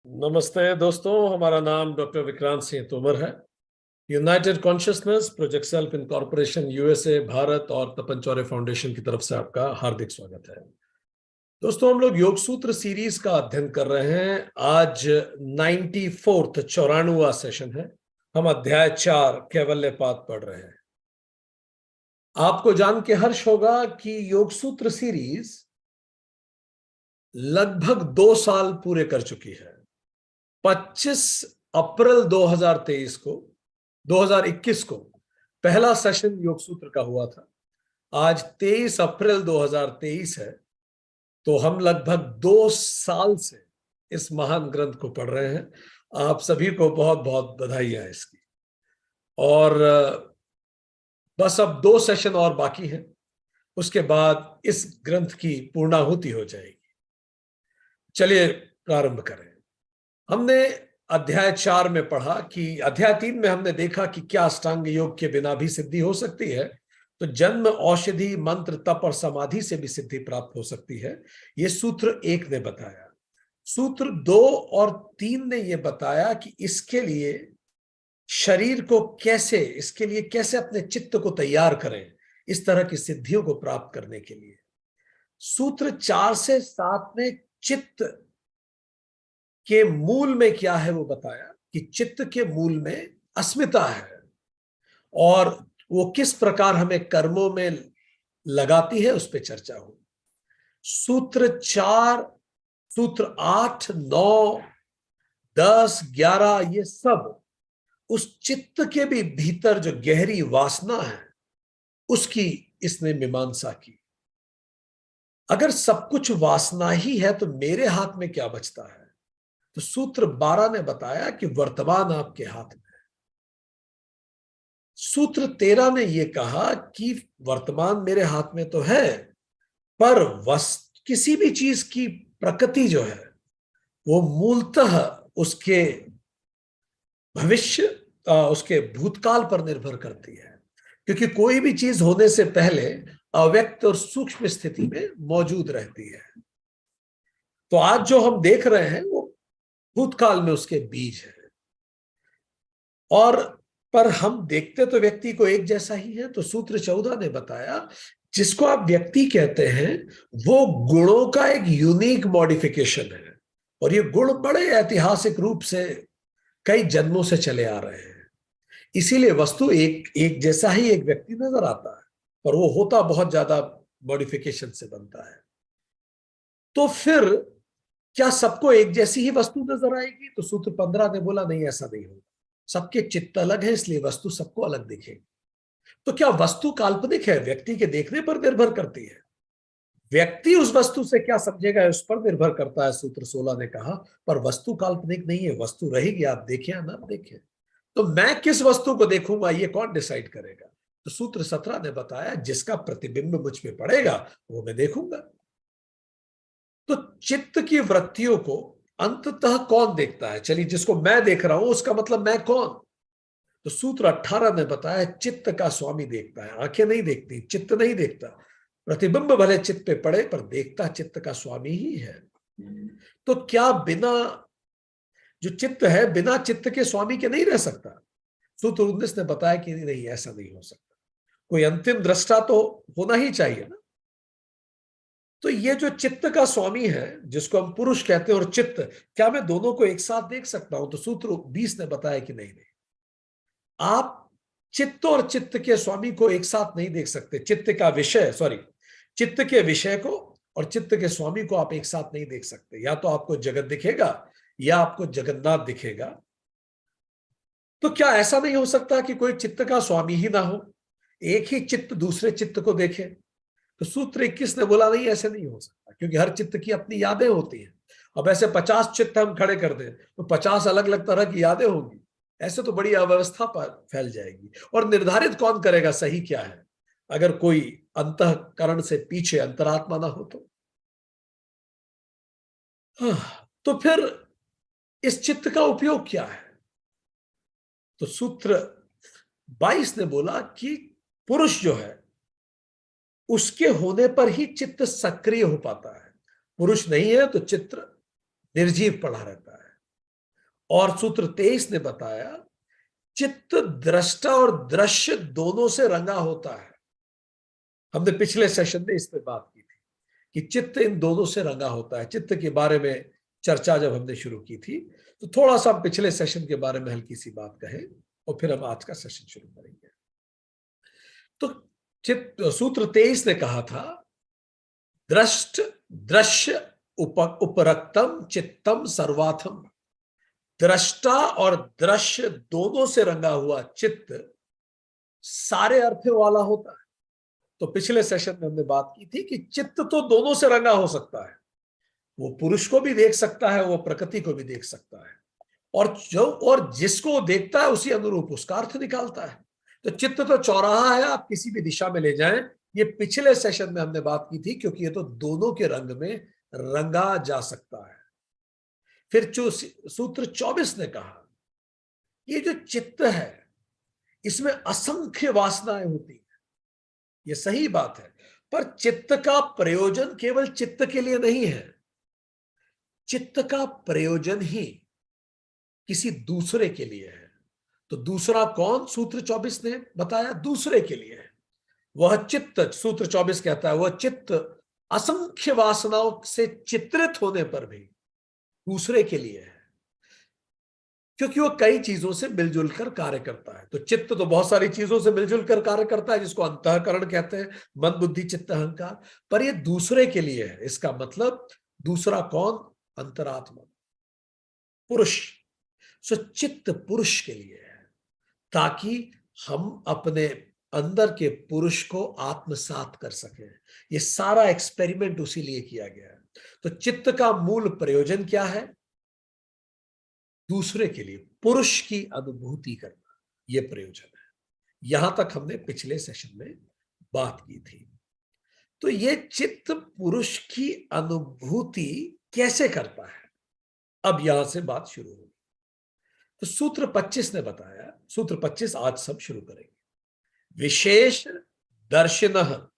नमस्ते दोस्तों, हमारा नाम डॉक्टर विक्रांत सिंह तोमर है। United consciousness project self incorporation USA Bharat और तपन चौरे फाउंडेशन की तरफ से आपका हार्दिक स्वागत है। दोस्तों, हम लोग योग सूत्र सीरीज का अध्ययन कर रहे हैं। आज 94वां सेशन है। हम अध्याय 4 कैवल्यपाद पढ़ रहे हैं। आपको जान के हर्ष होगा कि योग सूत्र सीरीज लगभग 2 साल पूरे कर चुकी है। 25 अप्रैल 2021 को पहला सेशन योग सूत्र का हुआ था। आज 23 अप्रैल 2023 है, तो हम लगभग 2 साल से इस महान ग्रंथ को पढ़ रहे हैं। आप सभी को बहुत बहुत बधाइयां इसकी। और बस अब 2 सेशन और बाकी हैं, उसके बाद इस ग्रंथ की पूर्णाहुति हो जाएगी। चलिए प्रारंभ करें। हमने अध्याय 4 में पढ़ा कि अध्याय 3 में हमने देखा कि क्या अष्टांग योग के बिना भी सिद्धि हो सकती है। तो जन्म, औषधि, मंत्र, तप और समाधि से भी सिद्धि प्राप्त हो सकती है। यह सूत्र 1 ने बताया। सूत्र 2 और 3 ने यह बताया कि इसके लिए शरीर को इसके लिए कैसे अपने चित्त को तैयार करें इस तरह की सिद्धियों को प्राप्त करने के लिए। सूत्र 4 से 7 ने चित्त के मूल में क्या है वो बताया कि चित्त के मूल में अस्मिता है और वो किस प्रकार हमें कर्मों में लगाती है, उस पर चर्चा हुई। सूत्र 4, सूत्र 8, 9, 10, 11 ये सब उस चित्त के भी भीतर जो गहरी वासना है उसकी इसने मीमांसा की। अगर सब कुछ वासना ही है तो मेरे हाथ में क्या बचता है? तो सूत्र 12 ने बताया कि वर्तमान आपके हाथ में है। सूत्र 13 ने यह कहा कि वर्तमान मेरे हाथ में तो है, पर किसी भी चीज की प्रकृति जो है वो मूलतः उसके भविष्य, उसके भूतकाल पर निर्भर करती है, क्योंकि कोई भी चीज होने से पहले अव्यक्त और सूक्ष्म स्थिति में मौजूद रहती है। तो आज जो हम देख रहे हैं वो भूतकाल में उसके बीज है। और पर हम देखते तो व्यक्ति को एक जैसा ही है। तो सूत्र 14 ने बताया जिसको आप व्यक्ति कहते हैं वो गुणों का एक यूनिक मॉडिफिकेशन है, और ये गुण बड़े ऐतिहासिक रूप से कई जन्मों से चले आ रहे हैं। इसीलिए वस्तु एक जैसा ही एक व्यक्ति नजर आता है, पर वो होता बहुत ज्यादा मॉडिफिकेशन से बनता है। तो फिर क्या सबको एक जैसी ही वस्तु नजर आएगी? तो सूत्र 15 ने बोला नहीं, ऐसा नहीं होगा। सबके चित्त अलग है, इसलिए वस्तु सबको अलग दिखेगी। तो क्या वस्तु काल्पनिक है? व्यक्ति के देखने पर निर्भर करती है। व्यक्ति उस वस्तु से क्या समझेगा उस पर निर्भर करता है, सूत्र 16 ने कहा। पर वस्तु काल्पनिक नहीं है, वस्तु रहेगी, आप देखें या ना देखें। तो मैं किस वस्तु को देखूंगा ये कौन डिसाइड करेगा? तो सूत्र 17 ने बताया जिसका प्रतिबिंब मुझ पे पड़ेगा वो मैं देखूंगा। तो चित्त की वृत्तियों को अंततः कौन देखता है? चलिए, जिसको मैं देख रहा हूं उसका मतलब मैं कौन? तो सूत्र 18 ने बताया चित्त का स्वामी देखता है, आंखें नहीं देखती, चित्त नहीं देखता। प्रतिबिंब भले चित्त पे पड़े पर देखता चित्त का स्वामी ही है। तो क्या जो चित्त है बिना चित्त के स्वामी के नहीं रह सकता? सूत्र 19 ने बताया कि नहीं, ऐसा नहीं हो सकता। कोई अंतिम दृष्टा तो होना ही चाहिए ना। तो ये जो चित्त का स्वामी है जिसको हम पुरुष कहते हैं और चित्त, क्या मैं दोनों को एक साथ देख सकता हूं? तो सूत्र 20 ने बताया कि नहीं, आप चित्त और चित्त के स्वामी को एक साथ नहीं देख सकते। चित्त के विषय को और चित्त के स्वामी को आप एक साथ नहीं देख सकते। या तो आपको जगत दिखेगा या आपको जगन्नाथ दिखेगा। तो क्या ऐसा नहीं हो सकता कि कोई चित्त का स्वामी ही ना हो, एक ही चित्त दूसरे चित्त को देखे? तो सूत्र 21 ने बोला नहीं, ऐसे नहीं हो सकता, क्योंकि हर चित्त की अपनी यादें होती हैं। अब ऐसे 50 चित्त हम खड़े कर दें तो 50 अलग अलग तरह की यादें होंगी। ऐसे तो बड़ी अव्यवस्था पर फैल जाएगी। और निर्धारित कौन करेगा सही क्या है, अगर कोई अंतःकरण से पीछे अंतरात्मा ना हो तो? तो फिर इस चित्त का उपयोग क्या है? तो सूत्र 22 ने बोला कि पुरुष जो है उसके होने पर ही चित्त सक्रिय हो पाता है। पुरुष नहीं है तो चित्त निर्जीव पड़ा रहता है। और सूत्र 23 ने बताया चित्त दृष्टा और दृश्य दोनों से रंगा होता है। हमने पिछले सेशन में इस पे बात की थी कि चित्त इन दोनों से रंगा होता है। चित्त के बारे में चर्चा जब हमने शुरू की थी तो थोड़ा सा हम पिछले सेशन के बारे में हल्की सी बात कहें और फिर हम आज का सेशन शुरू करेंगे। तो चित्त सूत्र 23 ने कहा था दृष्ट दृश्य उपरक्तम चित्तम सर्वाथम। दृष्टा और दृश्य दोनों से रंगा हुआ चित्त सारे अर्थ वाला होता है। तो पिछले सेशन में हमने बात की थी कि चित्त तो दोनों से रंगा हो सकता है, वो पुरुष को भी देख सकता है, वो प्रकृति को भी देख सकता है, और जिसको देखता है उसी अनुरूप उसका अर्थ निकालता है। तो चित्त तो चौराहा है, आप किसी भी दिशा में ले जाएं। ये पिछले सेशन में हमने बात की थी क्योंकि ये तो दोनों के रंग में रंगा जा सकता है। फिर जो सूत्र 24 ने कहा ये जो चित्त है इसमें असंख्य वासनाएं होती हैं, ये सही बात है, पर चित्त का प्रयोजन केवल चित्त के लिए नहीं है। चित्त का प्रयोजन ही किसी दूसरे के लिए है। तो दूसरा कौन? सूत्र 24 ने बताया दूसरे के लिए है। वह चित्त, सूत्र 24 कहता है, वह चित्त असंख्य वासनाओं से चित्रित होने पर भी दूसरे के लिए है, क्योंकि वो कई चीजों से मिलजुल कर कार्य करता है। तो चित्त तो बहुत सारी चीजों से मिलजुल कर कार्य करता है, जिसको अंतःकरण कहते हैं, मन बुद्धि चित्त अहंकार, पर ये दूसरे के लिए है। इसका मतलब दूसरा कौन? अंतरात्मा, पुरुष। सो चित्त पुरुष के लिए है, ताकि हम अपने अंदर के पुरुष को आत्मसात कर सकें। ये सारा एक्सपेरिमेंट उसी लिए किया गया है। तो चित्त का मूल प्रयोजन क्या है? दूसरे के लिए पुरुष की अनुभूति करना, ये प्रयोजन है। यहां तक हमने पिछले सेशन में बात की थी। तो ये चित्त पुरुष की अनुभूति कैसे करता है, अब यहां से बात शुरू होगी। तो सूत्र 25 ने बताया, सूत्र 25 आज सब शुरू करेंगे। विशेष दर्शिनः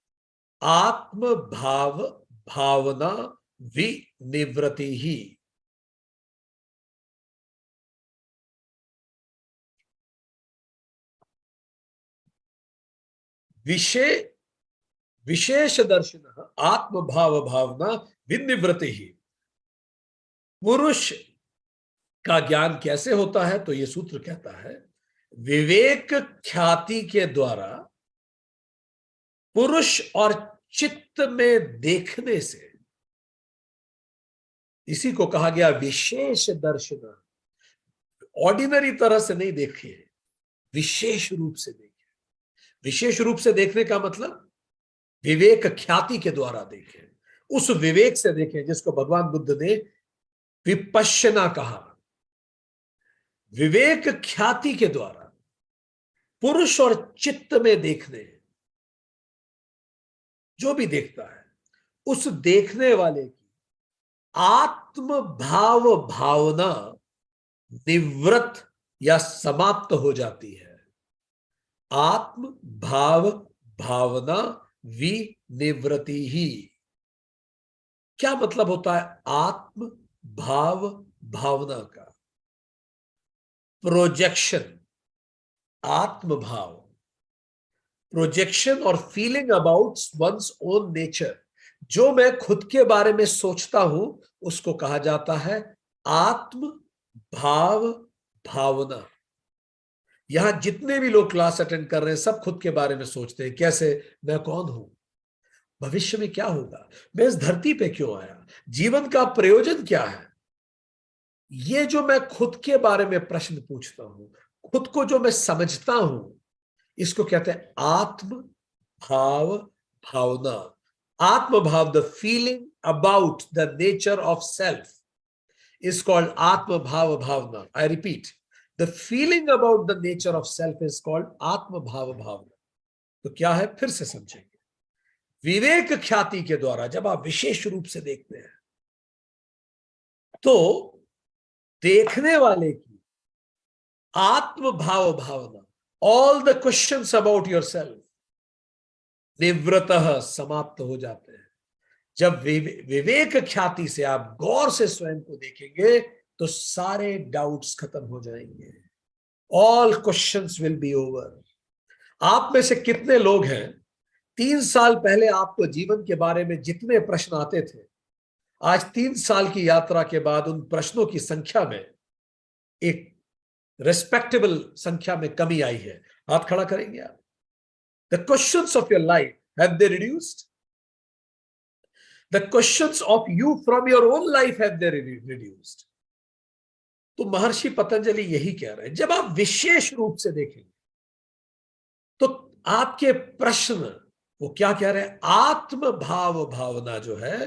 आत्म भाव भावना विनिवृत्ति ही। विशेष दर्शन आत्म भाव भावना विनिवृत्ति ही। पुरुष का ज्ञान कैसे होता है? तो यह सूत्र कहता है विवेक ख्याति के द्वारा पुरुष और चित्त में देखने से। इसी को कहा गया विशेष दर्शन। ऑर्डिनरी तरह से नहीं देखिए, विशेष रूप से देखिए। विशेष रूप से देखने का मतलब विवेक ख्याति के द्वारा देखें, उस विवेक से देखें जिसको भगवान बुद्ध ने विपश्यना कहा। विवेक ख्याति के द्वारा पुरुष और चित्त में देखने, जो भी देखता है उस देखने वाले की आत्म भाव भावना निवृत्त या समाप्त हो जाती है। आत्म भाव भावना विनिवृत्ति ही। क्या मतलब होता है आत्म भाव भावना का? प्रोजेक्शन, आत्म भाव, प्रोजेक्शन और feeling about one's own nature. जो मैं खुद के बारे में सोचता हूं उसको कहा जाता है आत्म भाव भावना। यहां जितने भी लोग क्लास अटेंड कर रहे हैं सब खुद के बारे में सोचते हैं, कैसे? मैं कौन हूं, भविष्य में क्या होगा, मैं इस धरती पे क्यों आया, जीवन का प्रयोजन क्या है। ये जो मैं खुद के बारे में प्रश्न पूछता हूं, खुद को जो मैं समझता हूं, इसको कहते हैं आत्म भाव भावना। आत्म भाव, the feeling about the nature of self is called atma bhava bhavana. I repeat, the feeling about the nature of self is called atma bhava bhavana. तो क्या है, फिर से समझेंगे। विवेक ख्याति के द्वारा जब आप विशेष रूप से देखते हैं तो देखने वाले की आत्म भाव भावना, all the questions about yourself निवृत्तः समाप्त हो जाते हैं। जब विवेक ख्याति से आप गौर से स्वयं को देखेंगे तो सारे डाउट्स खत्म हो जाएंगे, all questions will be over. आप में से कितने लोग हैं 3 साल पहले आपको जीवन के बारे में जितने प्रश्न आते थे, आज 3 साल की यात्रा के बाद उन प्रश्नों की संख्या में एक रेस्पेक्टेबल संख्या में कमी आई है? हाथ खड़ा करेंगे आप? The questions of your life, have they reduced? The questions of you from your own life, have they reduced? तो महर्षि पतंजलि यही कह रहे हैं। जब आप विशेष रूप से देखेंगे तो आपके प्रश्न वो क्या कह रहे हैं? आत्म भाव भावना जो है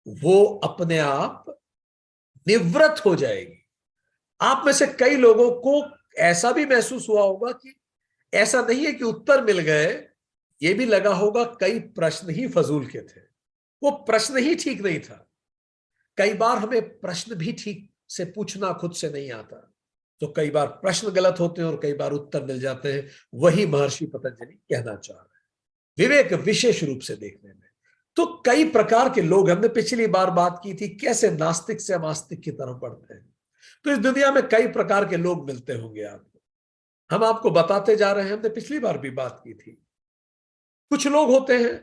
वो अपने आप निवृत्त हो जाएगी। आप में से कई लोगों को ऐसा भी महसूस हुआ होगा कि ऐसा नहीं है कि उत्तर मिल गए, ये भी लगा होगा कई प्रश्न ही फजूल के थे, वो प्रश्न ही ठीक नहीं था। कई बार हमें प्रश्न भी ठीक से पूछना खुद से नहीं आता, तो कई बार प्रश्न गलत होते हैं और कई बार उत्तर मिल जाते हैं। वही महर्षि पतंजलि कहना चाह रहे हैं, विवेक विशेष रूप से देखने में। तो कई प्रकार के लोग, हमने पिछली बार बात की थी कैसे नास्तिक से हम आस्तिक की तरफ बढ़ते हैं। तो इस दुनिया में कई प्रकार के लोग मिलते होंगे आपको, हम आपको बताते जा रहे हैं। हमने पिछली बार भी बात की थी। कुछ लोग होते हैं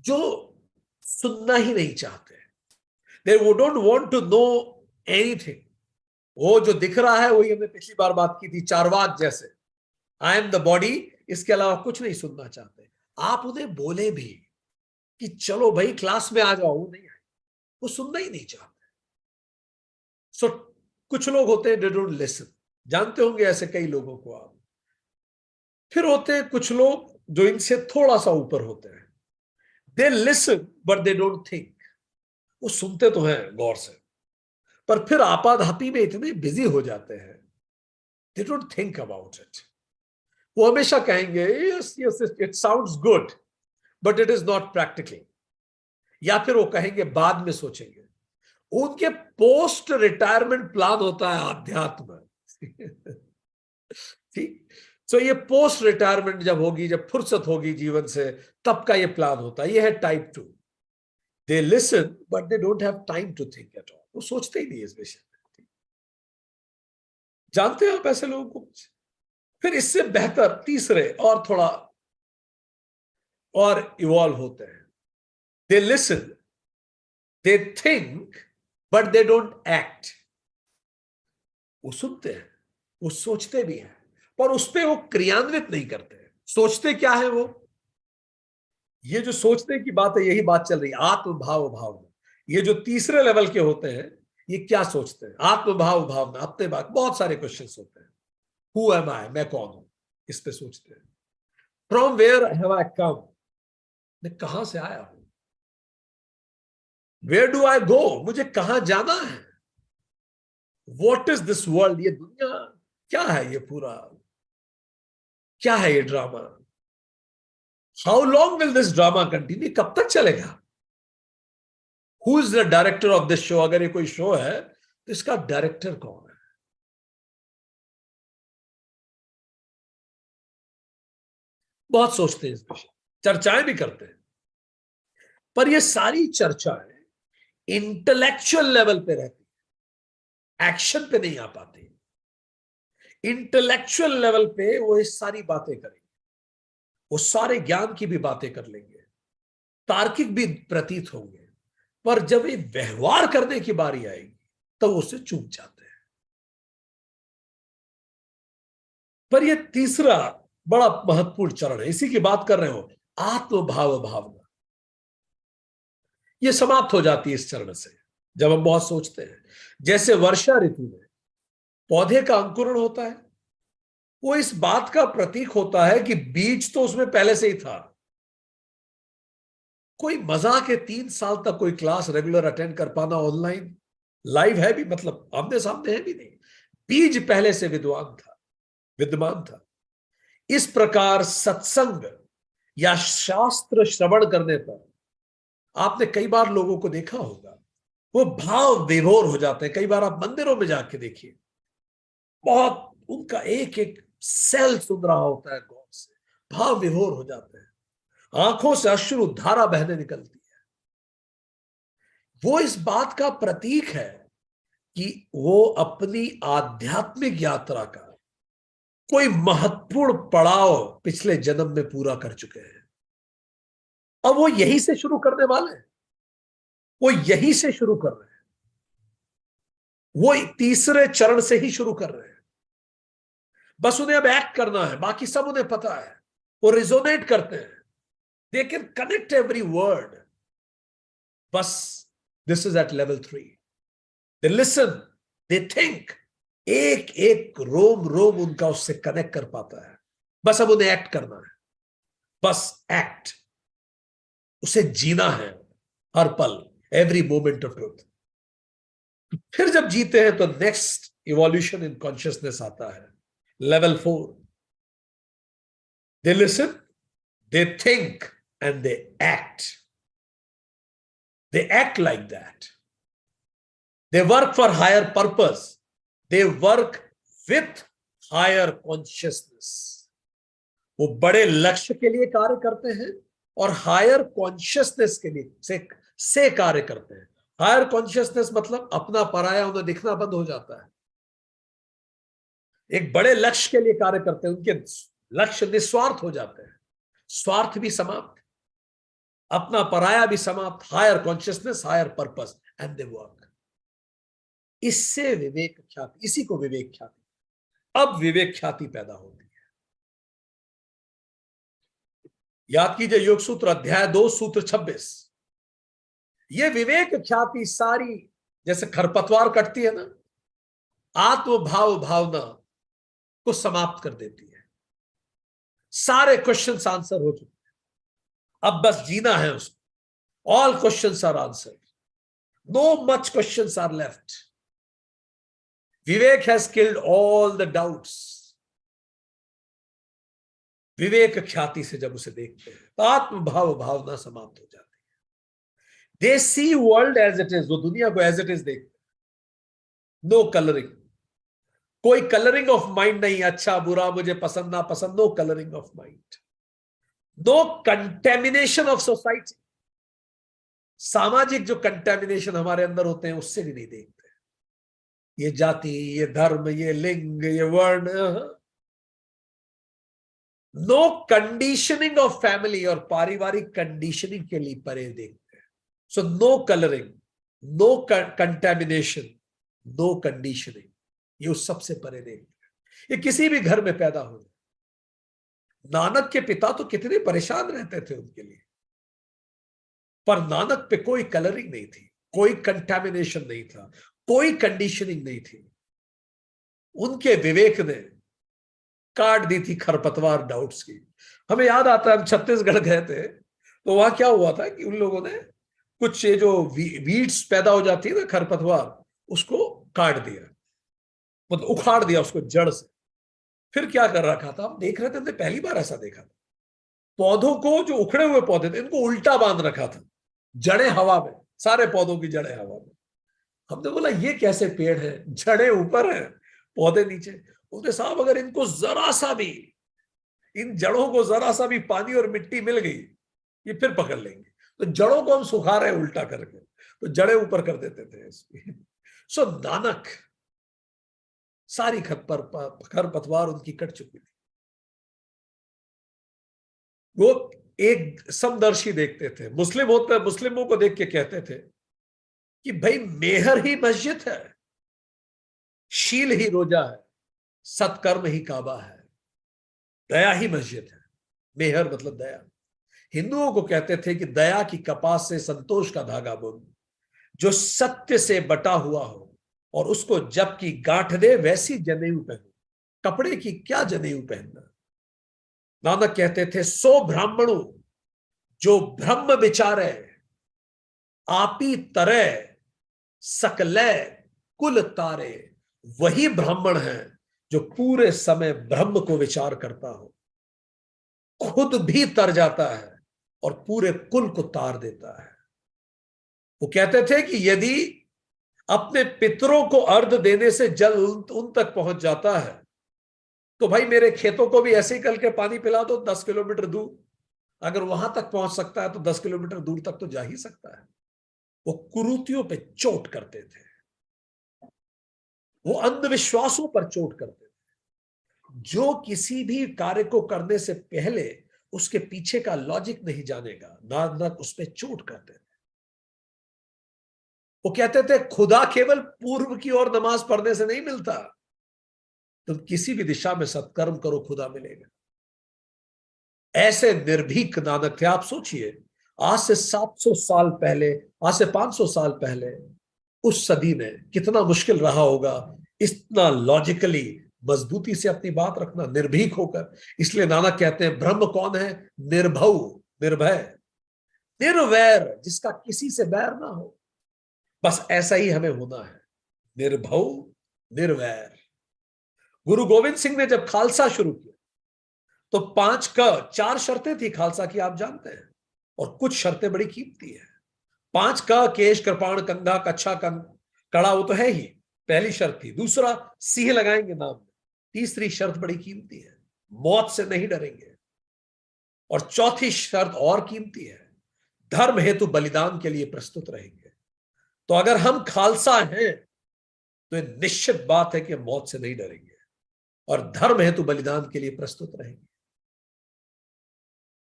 जो सुनना ही नहीं चाहते, दे वो don't want to know anything. वो जो दिख रहा है वही हमने पिछली बार बात की थी, चारवाक जैसे, आई एम द बॉडी, इसके अलावा कुछ नहीं सुनना चाहते। आप उन्हें बोले भी कि चलो भाई क्लास में आ जाओ, वो नहीं आए, वो सुनना ही नहीं चाहते। सो कुछ लोग होते हैं दे डोंट लिसन, जानते होंगे ऐसे कई लोगों को आप। फिर होते हैं कुछ लोग जो इनसे थोड़ा सा ऊपर होते हैं, दे listen but they don't think. वो सुनते तो हैं गौर से, पर फिर आपाधापी में इतने बिजी हो जाते हैं, they don't think about it. वो हमेशा कहेंगे yes yes it sounds good but it is not practical, या फिर वो कहेंगे बाद में सोचेंगे। उनके पोस्ट रिटायरमेंट प्लान होता है आध्यात्म। ठीक। सो ये पोस्ट रिटायरमेंट जब होगी, जब फुर्सत होगी जीवन से, तब का ये प्लान होता है। ये है type 2। They listen but they don't have time to think at all. वो सोचते ही नहीं इस विषय में। जानते हैं आप ऐसे लोगों को? फिर इससे बेहतर तीसरे और थोड़ा और इवॉल्व होते हैं। दे listen, they think but they don't act. वो सुनते हैं, वो सोचते भी हैं, पर उस पर वो क्रियान्वित नहीं करते। सोचते क्या है वो? ये जो सोचने की बात है, यही बात चल रही है, आत्म भाव भावना। ये जो तीसरे लेवल के होते हैं, ये क्या सोचते हैं? आत्म भाव भावना, अपने बात, बहुत सारे क्वेश्चंस होते हैं। हु एम आई, मैं कौन हूं, इस पे सोचते हैं। फ्रॉम वेयर हैव आई कम, मैं कहां से आया हूं। वेयर डू आई गो, मुझे कहां जाना है। वॉट इज दिस वर्ल्ड, ये दुनिया क्या है, ये पूरा क्या है, ये drama. How long will this drama continue, कब तक चलेगा। Who is the director of this show, अगर ये कोई शो है तो इसका डायरेक्टर कौन है। बहुत सोचते हैं इस विषय, चर्चाएं भी करते हैं, पर ये सारी चर्चाएं इंटेलेक्चुअल लेवल पे रहती है, एक्शन पे नहीं आ पाती। इंटेलेक्चुअल लेवल पे वो ये सारी बातें करेंगे, वो सारे ज्ञान की भी बातें कर लेंगे, तार्किक भी प्रतीत होंगे, पर जब ये व्यवहार करने की बारी आएगी तो उससे चूक जाते हैं। पर ये तीसरा बड़ा महत्वपूर्ण चरण है, इसी की बात कर रहे हो, आत्मभाव भावना। ये समाप्त हो जाती है इस चरण से, जब हम बहुत सोचते हैं। जैसे वर्षा ऋतु में पौधे का अंकुरण होता है, वो इस बात का प्रतीक होता है कि बीज तो उसमें पहले से ही था। कोई मजाक है 3 साल तक कोई क्लास रेगुलर अटेंड कर पाना, ऑनलाइन लाइव है भी, मतलब आमने सामने है भी नहीं। बीज पहले से विद्यमान था। इस प्रकार सत्संग या शास्त्र श्रवण करने पर आपने कई बार लोगों को देखा होगा, वो भाव विभोर हो जाते हैं। कई बार आप मंदिरों में जाके देखिए, बहुत उनका एक एक सेल सुन रहा होता है गौर से, भाव विभोर हो जाते हैं, आंखों से अश्रु धारा बहने निकलती है। वो इस बात का प्रतीक है कि वो अपनी आध्यात्मिक यात्रा का कोई महत्वपूर्ण पड़ाव पिछले जन्म में पूरा कर चुके हैं। अब वो यहीं से शुरू करने वाले हैं, वो यहीं से शुरू कर रहे हैं, वो तीसरे चरण से ही शुरू कर रहे हैं। बस उन्हें अब एक्ट करना है, बाकी सब उन्हें पता है, वो रिजोनेट करते हैं, they can connect every word. बस this is at level 3। They listen, they think, एक एक रोम रोम उनका उससे कनेक्ट कर पाता है। बस अब उन्हें एक्ट करना है, बस एक्ट, उसे जीना है हर पल, एवरी मोमेंट ऑफ ट्रूथ। फिर जब जीते हैं तो नेक्स्ट इवोल्यूशन इन कॉन्शियसनेस आता है, level 4। They listen, they think and they act. They act like that, they work for higher purpose, they work with higher consciousness. वो बड़े लक्ष्य के लिए कार्य करते हैं और हायर कॉन्शियसनेस के लिए से कार्य करते हैं। हायर कॉन्शियसनेस मतलब अपना पराया उन्हें दिखना बंद हो जाता है। एक बड़े लक्ष्य के लिए कार्य करते हैं, उनके लक्ष्य निस्वार्थ हो जाते हैं, स्वार्थ भी समाप्त, अपना पराया भी समाप्त। Higher consciousness, higher purpose and they work. इससे विवेक ख्याति, इसी को विवेक ख्याति। अब विवेक ख्याति पैदा होती है। याद कीजिए योग सूत्र अध्याय 2 सूत्र 26। ये विवेक ख्याति सारी जैसे खरपतवार कटती है ना, आत्म भाव भावना को समाप्त कर देती है। सारे क्वेश्चंस आंसर हो चुके, अब बस जीना है उसको। All questions are answered, no much questions are left. Vivek has killed all the doubts. Vivek ख्याति से जब उसे देखते हैं तो आत्म भाव भावना समाप्त हो जाती है। They see world as it is, वो दुनिया को एज इट इज देखते हैं। नो कलरिंग, कोई कलरिंग ऑफ माइंड नहीं, अच्छा बुरा, मुझे पसंद ना पसंद, no colouring of mind. No contamination of society, सामाजिक जो कंटेमिनेशन हमारे अंदर होते हैं उससे भी नहीं देखते। ये जाति, ये धर्म, ये लिंग, ये वर्ण, नो कंडीशनिंग ऑफ फैमिली, और पारिवारिक कंडीशनिंग के लिए परे देखते हैं। So no colouring, no contamination, no conditioning, ये उस सबसे परे देखते हैं। ये किसी भी घर में पैदा हो। नानक के पिता तो कितने परेशान रहते थे उनके लिए, पर नानक पे कोई कलरिंग नहीं थी, कोई कंटेमिनेशन नहीं था, कोई कंडीशनिंग नहीं थी। उनके विवेक ने काट दी थी खरपतवार डाउट्स की। हमें याद आता है हम छत्तीसगढ़ गए थे तो वहां क्या हुआ था कि उन लोगों ने कुछ ये जो वीड्स पैदा हो जाती है ना, खरपतवार, उसको काट दिया, मतलब उखाड़ दिया उसको जड़ से। फिर क्या कर रखा था, हम देख रहे थे, हमने पहली बार ऐसा देखा था। पौधों को, जो उखड़े हुए पौधे थे, इनको उल्टा बांध रखा था, जड़ें हवा में, सारे पौधों की जड़ें हवा में। हमने बोला ये कैसे पेड़ है, जड़ें ऊपर है, पौधे नीचे। उसने साहब अगर इनको जरा सा भी, इन जड़ों को जरा सा भी पानी और मिट्टी मिल गई, ये फिर पकड़ लेंगे। तो जड़ों को हम सुखा रहे हैं उल्टा करके, तो जड़ें ऊपर कर देते थे इसकी। सो नानक, सारी खरपतवार उनकी कट चुकी थी। वो एक समदर्शी देखते थे, मुस्लिम होते, मुस्लिमों को देख के कहते थे कि भाई मेहर ही मस्जिद है, शील ही रोजा है, सत्कर्म ही काबा है, दया ही मस्जिद है। मेहर मतलब दया। हिंदुओं को कहते थे कि दया की कपास से संतोष का धागा बुन, जो सत्य से बटा हुआ हो और उसको जबकि गांठ दे वैसी जनेऊ पहनो, कपड़े की क्या जनेऊ पहनना। नानक कहते थे सो ब्राह्मणों जो ब्रह्म विचारे, आपी तरह सकले कुल तारे। वही ब्राह्मण है जो पूरे समय ब्रह्म को विचार करता हो, खुद भी तर जाता है और पूरे कुल को तार देता है। वो कहते थे कि यदि अपने पितरों को अर्घ देने से जल उन तक पहुंच जाता है तो भाई मेरे खेतों को भी ऐसे ही कल के पानी पिला दो 10 किलोमीटर दूर। अगर वहां तक पहुंच सकता है तो 10 किलोमीटर दूर तक तो जा ही सकता है। वो कुरीतियों पे चोट करते थे। वो अंधविश्वासों पर चोट करते थे। जो किसी भी कार्य को करने से पहले उसके पीछे का लॉजिक नहीं जानेगा, ना उस पर चोट करते थे। वो कहते थे खुदा केवल पूर्व की ओर नमाज पढ़ने से नहीं मिलता, तुम किसी भी दिशा में सत्कर्म करो खुदा मिलेगा। ऐसे निर्भीक नानक थे। आप सोचिए, आज से 700 साल पहले, आज से 500 साल पहले उस सदी में कितना मुश्किल रहा होगा इतना लॉजिकली मजबूती से अपनी बात रखना, निर्भीक होकर। इसलिए नानक कहते हैं ब्रह्म कौन है? निर्भव, निर्भय, निर्वैर, जिसका किसी से बैर ना हो। बस ऐसा ही हमें होना है, निर्भव, निर्वैर। गुरु गोविंद सिंह ने जब खालसा शुरू किया तो 4 शर्तें थी खालसा की, आप जानते हैं, और कुछ शर्तें बड़ी कीमती है। 5 केश, कृपाण, कंघा, कच्छा, कड़ा, वो तो है ही, पहली शर्त थी। दूसरा, सिंह लगाएंगे नाम में। तीसरी शर्त बड़ी कीमती है, मौत से नहीं डरेंगे। और चौथी शर्त और कीमती है, धर्म हेतु बलिदान के लिए प्रस्तुत रहेंगे। तो अगर हम खालसा हैं तो निश्चित बात है कि हम मौत से नहीं डरेंगे और धर्म हेतु बलिदान के लिए प्रस्तुत रहेंगे।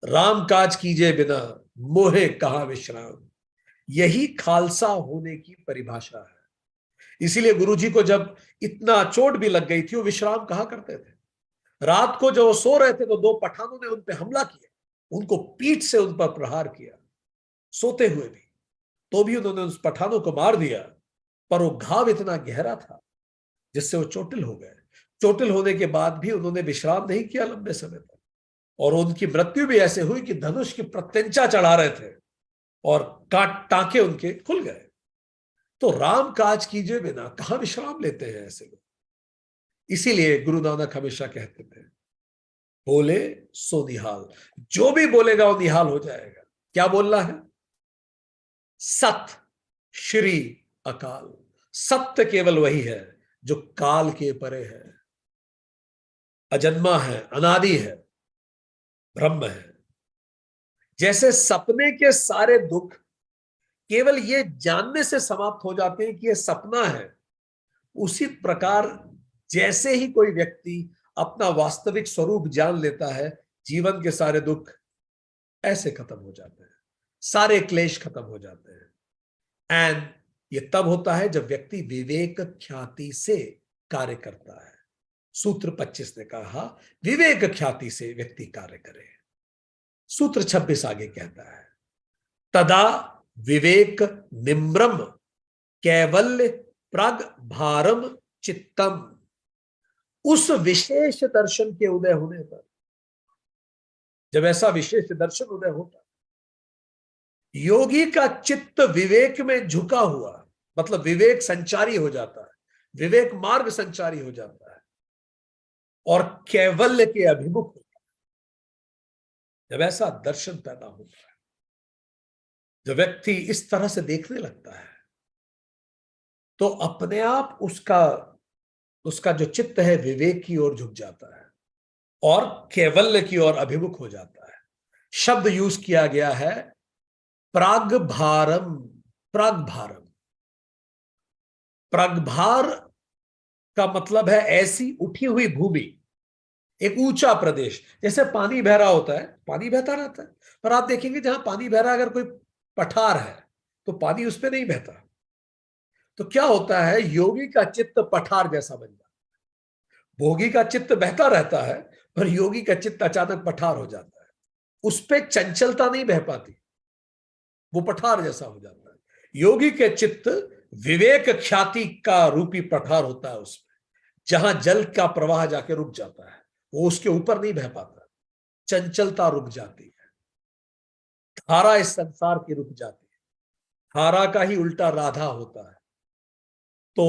राम काज कीजिए बिना मोहे कहा विश्राम, यही खालसा होने की परिभाषा है। इसीलिए गुरुजी को जब इतना चोट भी लग गई थी, वो विश्राम कहा करते थे। रात को जब वो सो रहे थे तो 2 पठानों ने उन पर हमला किया, उनको पीठ से उन पर प्रहार किया, सोते हुए भी। तो भी उन्होंने उस पठानों को मार दिया, पर वो घाव इतना गहरा था जिससे वो चोटिल हो गए। चोटिल होने के बाद भी उन्होंने विश्राम नहीं किया लंबे समय तक, और उनकी मृत्यु भी ऐसे हुई कि धनुष की प्रत्यंचा चढ़ा रहे थे और काट टाके उनके खुल गए। तो राम काज कीजिए बिना कहां विश्राम लेते हैं ऐसे लोग। इसीलिए गुरु नानक हमेशा कहते थे, बोले सो निहाल, जो भी बोलेगा वो निहाल हो जाएगा। क्या बोलना है? सत श्री अकाल। सत्य केवल वही है जो काल के परे है, अजन्मा है, अनादि है, ब्रह्म है। जैसे सपने के सारे दुख केवल ये जानने से समाप्त हो जाते हैं कि ये सपना है, उसी प्रकार जैसे ही कोई व्यक्ति अपना वास्तविक स्वरूप जान लेता है, जीवन के सारे दुख ऐसे खत्म हो जाते हैं, सारे क्लेश खत्म हो जाते हैं। एंड ये तब होता है जब व्यक्ति विवेक ख्याति से कार्य करता है। सूत्र 25 ने कहा, विवेक ख्याति से व्यक्ति कार्य करे। सूत्र 26 आगे कहता है, तदा विवेक निम्रम कैवल्य प्रग भारम चित्तम। उस विशेष दर्शन के उदय होने पर, जब ऐसा विशेष दर्शन उदय होता, योगी का चित्त विवेक में झुका हुआ, मतलब विवेक संचारी हो जाता है, विवेक मार्ग संचारी हो जाता है और कैवल्य के अभिमुख होता है। जब ऐसा दर्शन पैदा होता है, जब व्यक्ति इस तरह से देखने लगता है, तो अपने आप उसका जो चित्त है विवेक की ओर झुक जाता है और कैवल्य की ओर अभिमुख हो जाता है। शब्द यूज किया गया है प्रागभारम। प्रागभारम, प्रागभार का मतलब है ऐसी उठी हुई भूमि, एक ऊंचा प्रदेश। जैसे पानी बह रहा होता है, पानी बहता रहता है, पर आप देखेंगे जहां पानी बह रहा है, अगर कोई पठार है तो पानी उस पर नहीं बहता। तो क्या होता है, योगी का चित्त पठार जैसा बन जाता है। भोगी का चित्त बहता रहता है, पर योगी का चित्त अचानक पठार हो जाता है। उस पर चंचलता नहीं बह पाती, वो पठार जैसा हो जाता है। योगी के चित्त विवेक ख्याति का रूपी पठार होता है, उसमें जहां जल का प्रवाह जाके रुक जाता है, वो उसके ऊपर नहीं बह पाता, चंचलता रुक जाती है। धारा इस संसार की रुक जाती है। धारा का ही उल्टा राधा होता है। तो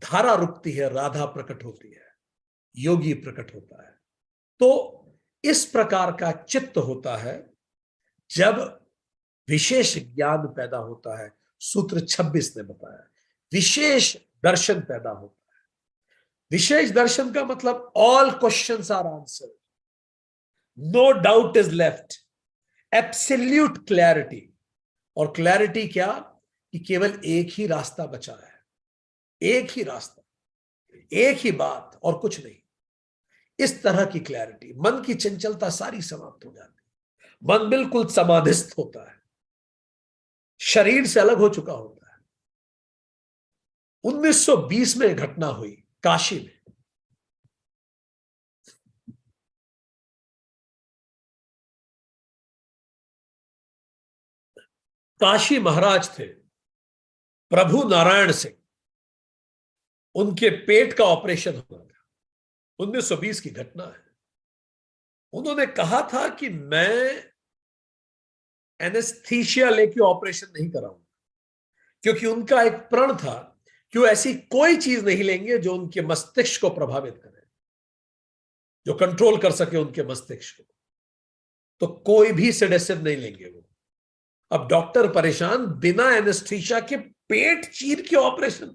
धारा रुकती है, राधा प्रकट होती है, योगी प्रकट होता है। तो इस प्रकार का चित्त होता है जब विशेष ज्ञान पैदा होता है। सूत्र 26 ने बताया, विशेष दर्शन पैदा होता है। विशेष दर्शन का मतलब all questions are answered, no doubt is left, absolute clarity. और क्लैरिटी क्या? कि केवल एक ही रास्ता बचा है, एक ही रास्ता, एक ही बात और कुछ नहीं। इस तरह की क्लैरिटी, मन की चंचलता सारी समाप्त हो जाती है, मन बिल्कुल समाधिस्थ होता है, शरीर से अलग हो चुका होता है। 1920 में घटना हुई काशी में। काशी महाराज थे प्रभु नारायण सिंह, उनके पेट का ऑपरेशन हुआ था, 1920 की घटना है। उन्होंने कहा था कि मैं एनेस्थीसिया लेके ऑपरेशन नहीं कराऊंगा, क्योंकि उनका एक प्रण था कि वो ऐसी कोई चीज नहीं लेंगे जो उनके मस्तिष्क को प्रभावित करे, जो कंट्रोल कर सके उनके मस्तिष्क को। तो कोई भी सेडेसिव नहीं लेंगे वो। अब डॉक्टर परेशान, बिना एनेस्थीसिया के पेट चीर के ऑपरेशन,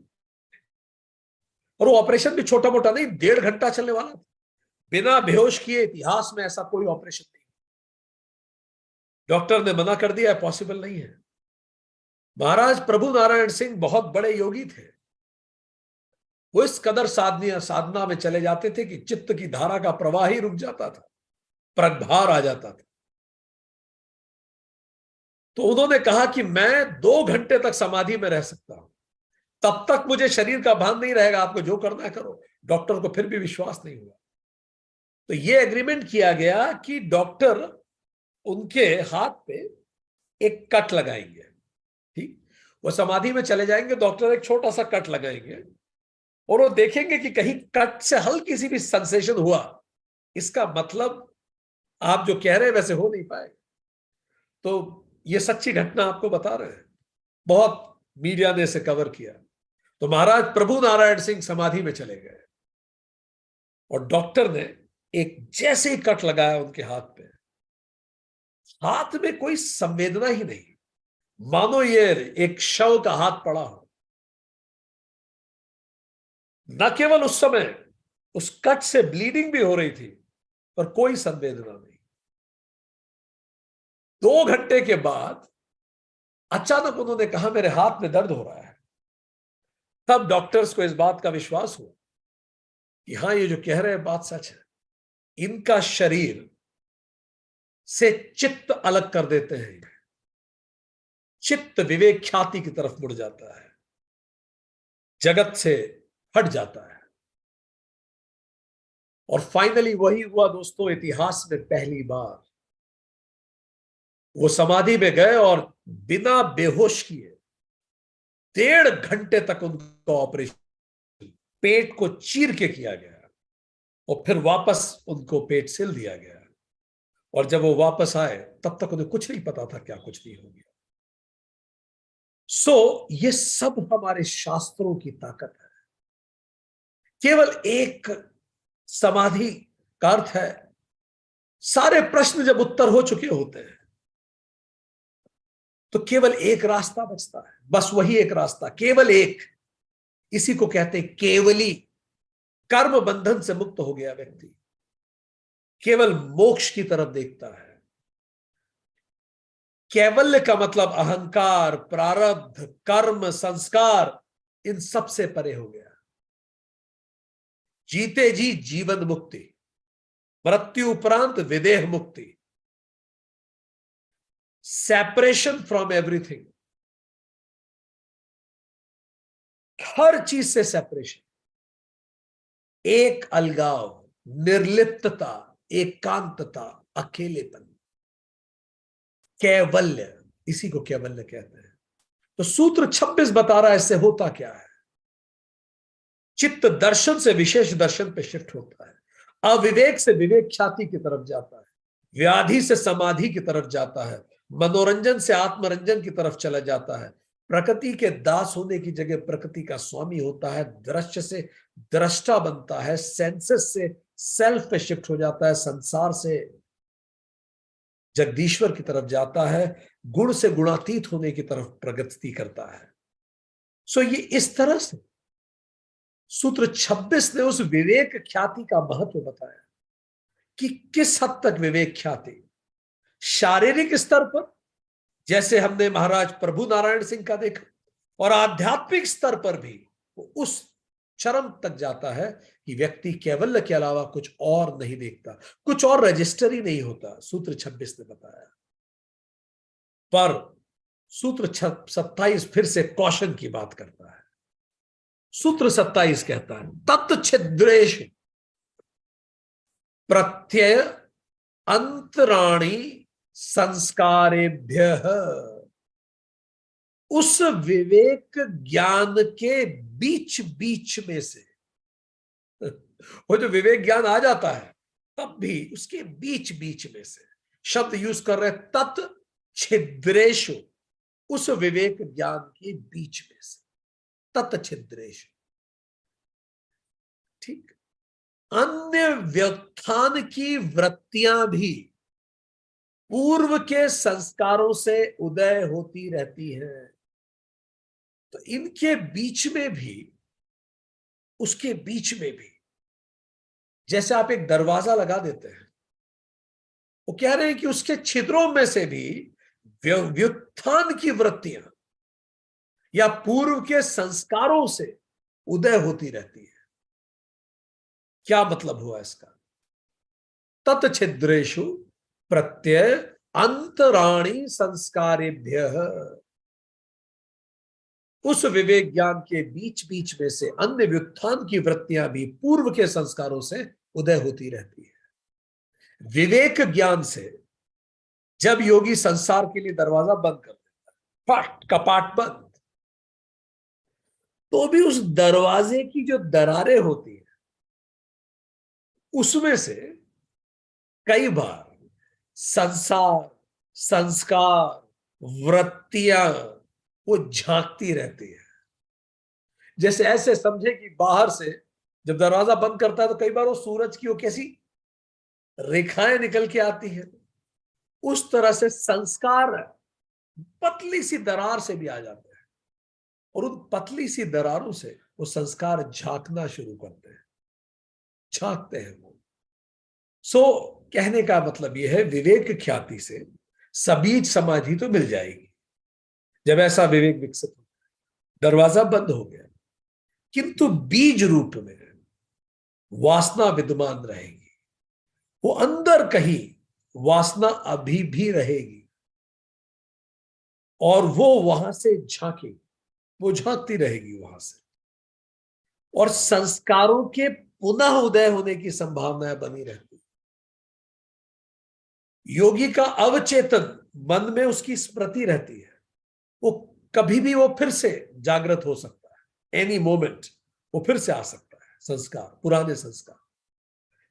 और वो ऑपरेशन भी छोटा मोटा नहीं, 1.5 घंटा चलने वाला था। बिना बेहोश किए इतिहास में ऐसा कोई ऑपरेशन नहीं। डॉक्टर ने मना कर दिया, पॉसिबल नहीं है। महाराज प्रभु नारायण सिंह बहुत बड़े योगी थे। वो इस कदर साधना में चले जाते थे कि चित्त की धारा का प्रवाह ही रुक जाता था, प्रभार आ जाता था। तो उन्होंने कहा कि मैं 2 घंटे तक समाधि में रह सकता हूं, तब तक मुझे शरीर का भान नहीं रहेगा, आपको जो करना है करो। डॉक्टर को फिर भी विश्वास नहीं हुआ। तो यह एग्रीमेंट किया गया कि डॉक्टर उनके हाथ पे एक कट लगाएंगे। ठीक, वो समाधि में चले जाएंगे, डॉक्टर एक छोटा सा कट लगाएंगे और वो देखेंगे कि कहीं कट से हल्की सी भी सेंसेशन हुआ, इसका मतलब आप जो कह रहे हैं वैसे हो नहीं पाए। तो ये सच्ची घटना आपको बता रहे हैं, बहुत मीडिया ने इसे कवर किया। तो महाराज प्रभु नारायण सिंह समाधि में चले गए और डॉक्टर ने एक जैसे ही कट लगाया उनके हाथ पे, हाथ में कोई संवेदना ही नहीं, मानो ये एक शव का हाथ पड़ा हो। न केवल उस समय उस कट से ब्लीडिंग भी हो रही थी, पर कोई संवेदना नहीं। 2 घंटे के बाद अचानक उन्होंने कहा मेरे हाथ में दर्द हो रहा है। तब डॉक्टर्स को इस बात का विश्वास हुआ कि हां, ये जो कह रहे हैं बात सच है। इनका शरीर से चित्त अलग कर देते हैं, चित्त विवेक ख्याति की तरफ मुड़ जाता है, जगत से हट जाता है। और फाइनली वही हुआ दोस्तों, इतिहास में पहली बार वो समाधि में गए और बिना बेहोश किए 1.5 घंटे तक उनका ऑपरेशन पेट को चीर के किया गया और फिर वापस उनको पेट सिल दिया गया। और जब वो वापस आए तब तक उन्हें कुछ नहीं पता था क्या कुछ नहीं हो गया। ये सब हमारे शास्त्रों की ताकत है। केवल एक समाधि का अर्थ है सारे प्रश्न जब उत्तर हो चुके होते हैं तो केवल एक रास्ता बचता है, बस वही एक रास्ता, केवल एक। इसी को कहते हैं केवली। कर्म बंधन से मुक्त हो गया व्यक्ति, केवल मोक्ष की तरफ देखता है। कैवल्य का मतलब अहंकार, प्रारब्ध, कर्म, संस्कार, इन सब से परे हो गया। जीते जी जीवन मुक्ति, मृत्यु उपरांत विदेह मुक्ति, सेपरेशन फ्रॉम एवरीथिंग, हर चीज से सेपरेशन, एक अलगाव, निर्लिप्तता, एकांतता, अकेलेपन, कैवल्य, इसी को कैवल्य कहते हैं। तो सूत्र 26 बता रहा है इससे होता क्या है। चित्त दर्शन से विशेष दर्शन पे शिफ्ट होता है, अविवेक से विवेक ख्याति की तरफ जाता है, व्याधि से समाधि की तरफ जाता है, मनोरंजन से आत्मरंजन की तरफ चला जाता है, प्रकृति के दास होने की जगह प्रकृति का स्वामी होता है, दृश्य से दृष्टा बनता है, सेंसेस से सेल्फ पे शिफ्ट हो जाता है, संसार से जगदीश्वर की तरफ जाता है, गुण से गुणातीत होने की तरफ प्रगति करता है। ये इस तरह से सूत्र 26 ने उस विवेक ख्याति का महत्व बताया कि किस हद तक विवेक ख्याति शारीरिक स्तर पर, जैसे हमने महाराज प्रभु नारायण सिंह का देखा, और आध्यात्मिक स्तर पर भी उस चरम तक जाता है कि व्यक्ति कैवल्य के अलावा कुछ और नहीं देखता, कुछ और रजिस्टर ही नहीं होता। सूत्र 26 ने बताया। पर सूत्र 27 फिर से कौशन की बात करता है। सूत्र 27 कहता है, तत्छिद्रेश प्रत्यय अंतराणि संस्कारेभ्य, उस विवेक ज्ञान के बीच बीच में से, वो जो विवेक ज्ञान आ जाता है तब भी उसके बीच बीच में से, शब्द यूज कर रहे तत् छिद्रेशु, उस विवेक ज्ञान के बीच में से, तत् छिद्रेशु, ठीक। अन्य व्युत्थान की वृत्तियां भी पूर्व के संस्कारों से उदय होती रहती हैं। तो इनके बीच में भी, उसके बीच में भी, जैसे आप एक दरवाजा लगा देते हैं, वो कह रहे हैं कि उसके छिद्रों में से भी व्युत्थान की वृत्तियां या पूर्व के संस्कारों से उदय होती रहती है। क्या मतलब हुआ इसका? तत्छिद्रेषु प्रत्यय अंतराणि संस्कारेभ्य, उस विवेक ज्ञान के बीच बीच में से अन्य व्युत्थान की वृत्तियां भी पूर्व के संस्कारों से उदय होती रहती है। विवेक ज्ञान से जब योगी संसार के लिए दरवाजा बंद कर देता है, कपाट बंद, तो भी उस दरवाजे की जो दरारें होती है उसमें से कई बार संसार, संस्कार, वृत्तियां वो झांकती रहती है। जैसे ऐसे समझे कि बाहर से जब दरवाजा बंद करता है तो कई बार वो सूरज की वो कैसी रेखाएं निकल के आती हैं, उस तरह से संस्कार पतली सी दरार से भी आ जाते हैं, और उन पतली सी दरारों से वो संस्कार झांकना शुरू करते हैं, झांकते हैं वो। सो कहने का मतलब यह है, विवेक ख्याति से सबीज समाधि तो मिल जाएगी जब ऐसा विवेक विकसित हो, दरवाजा बंद हो गया, किंतु बीज रूप में वासना विद्यमान रहेगी। वो अंदर कहीं वासना अभी भी रहेगी और वो वहां से झांकेगी, वो झांकती रहेगी वहां से, और संस्कारों के पुनः उदय होने की संभावनाएं बनी रहती है। योगी का अवचेतन मन में उसकी स्मृति रहती है, वो कभी भी वो फिर से जागृत हो सकता है, एनी मोमेंट वो फिर से आ सकता है संस्कार, पुराने संस्कार।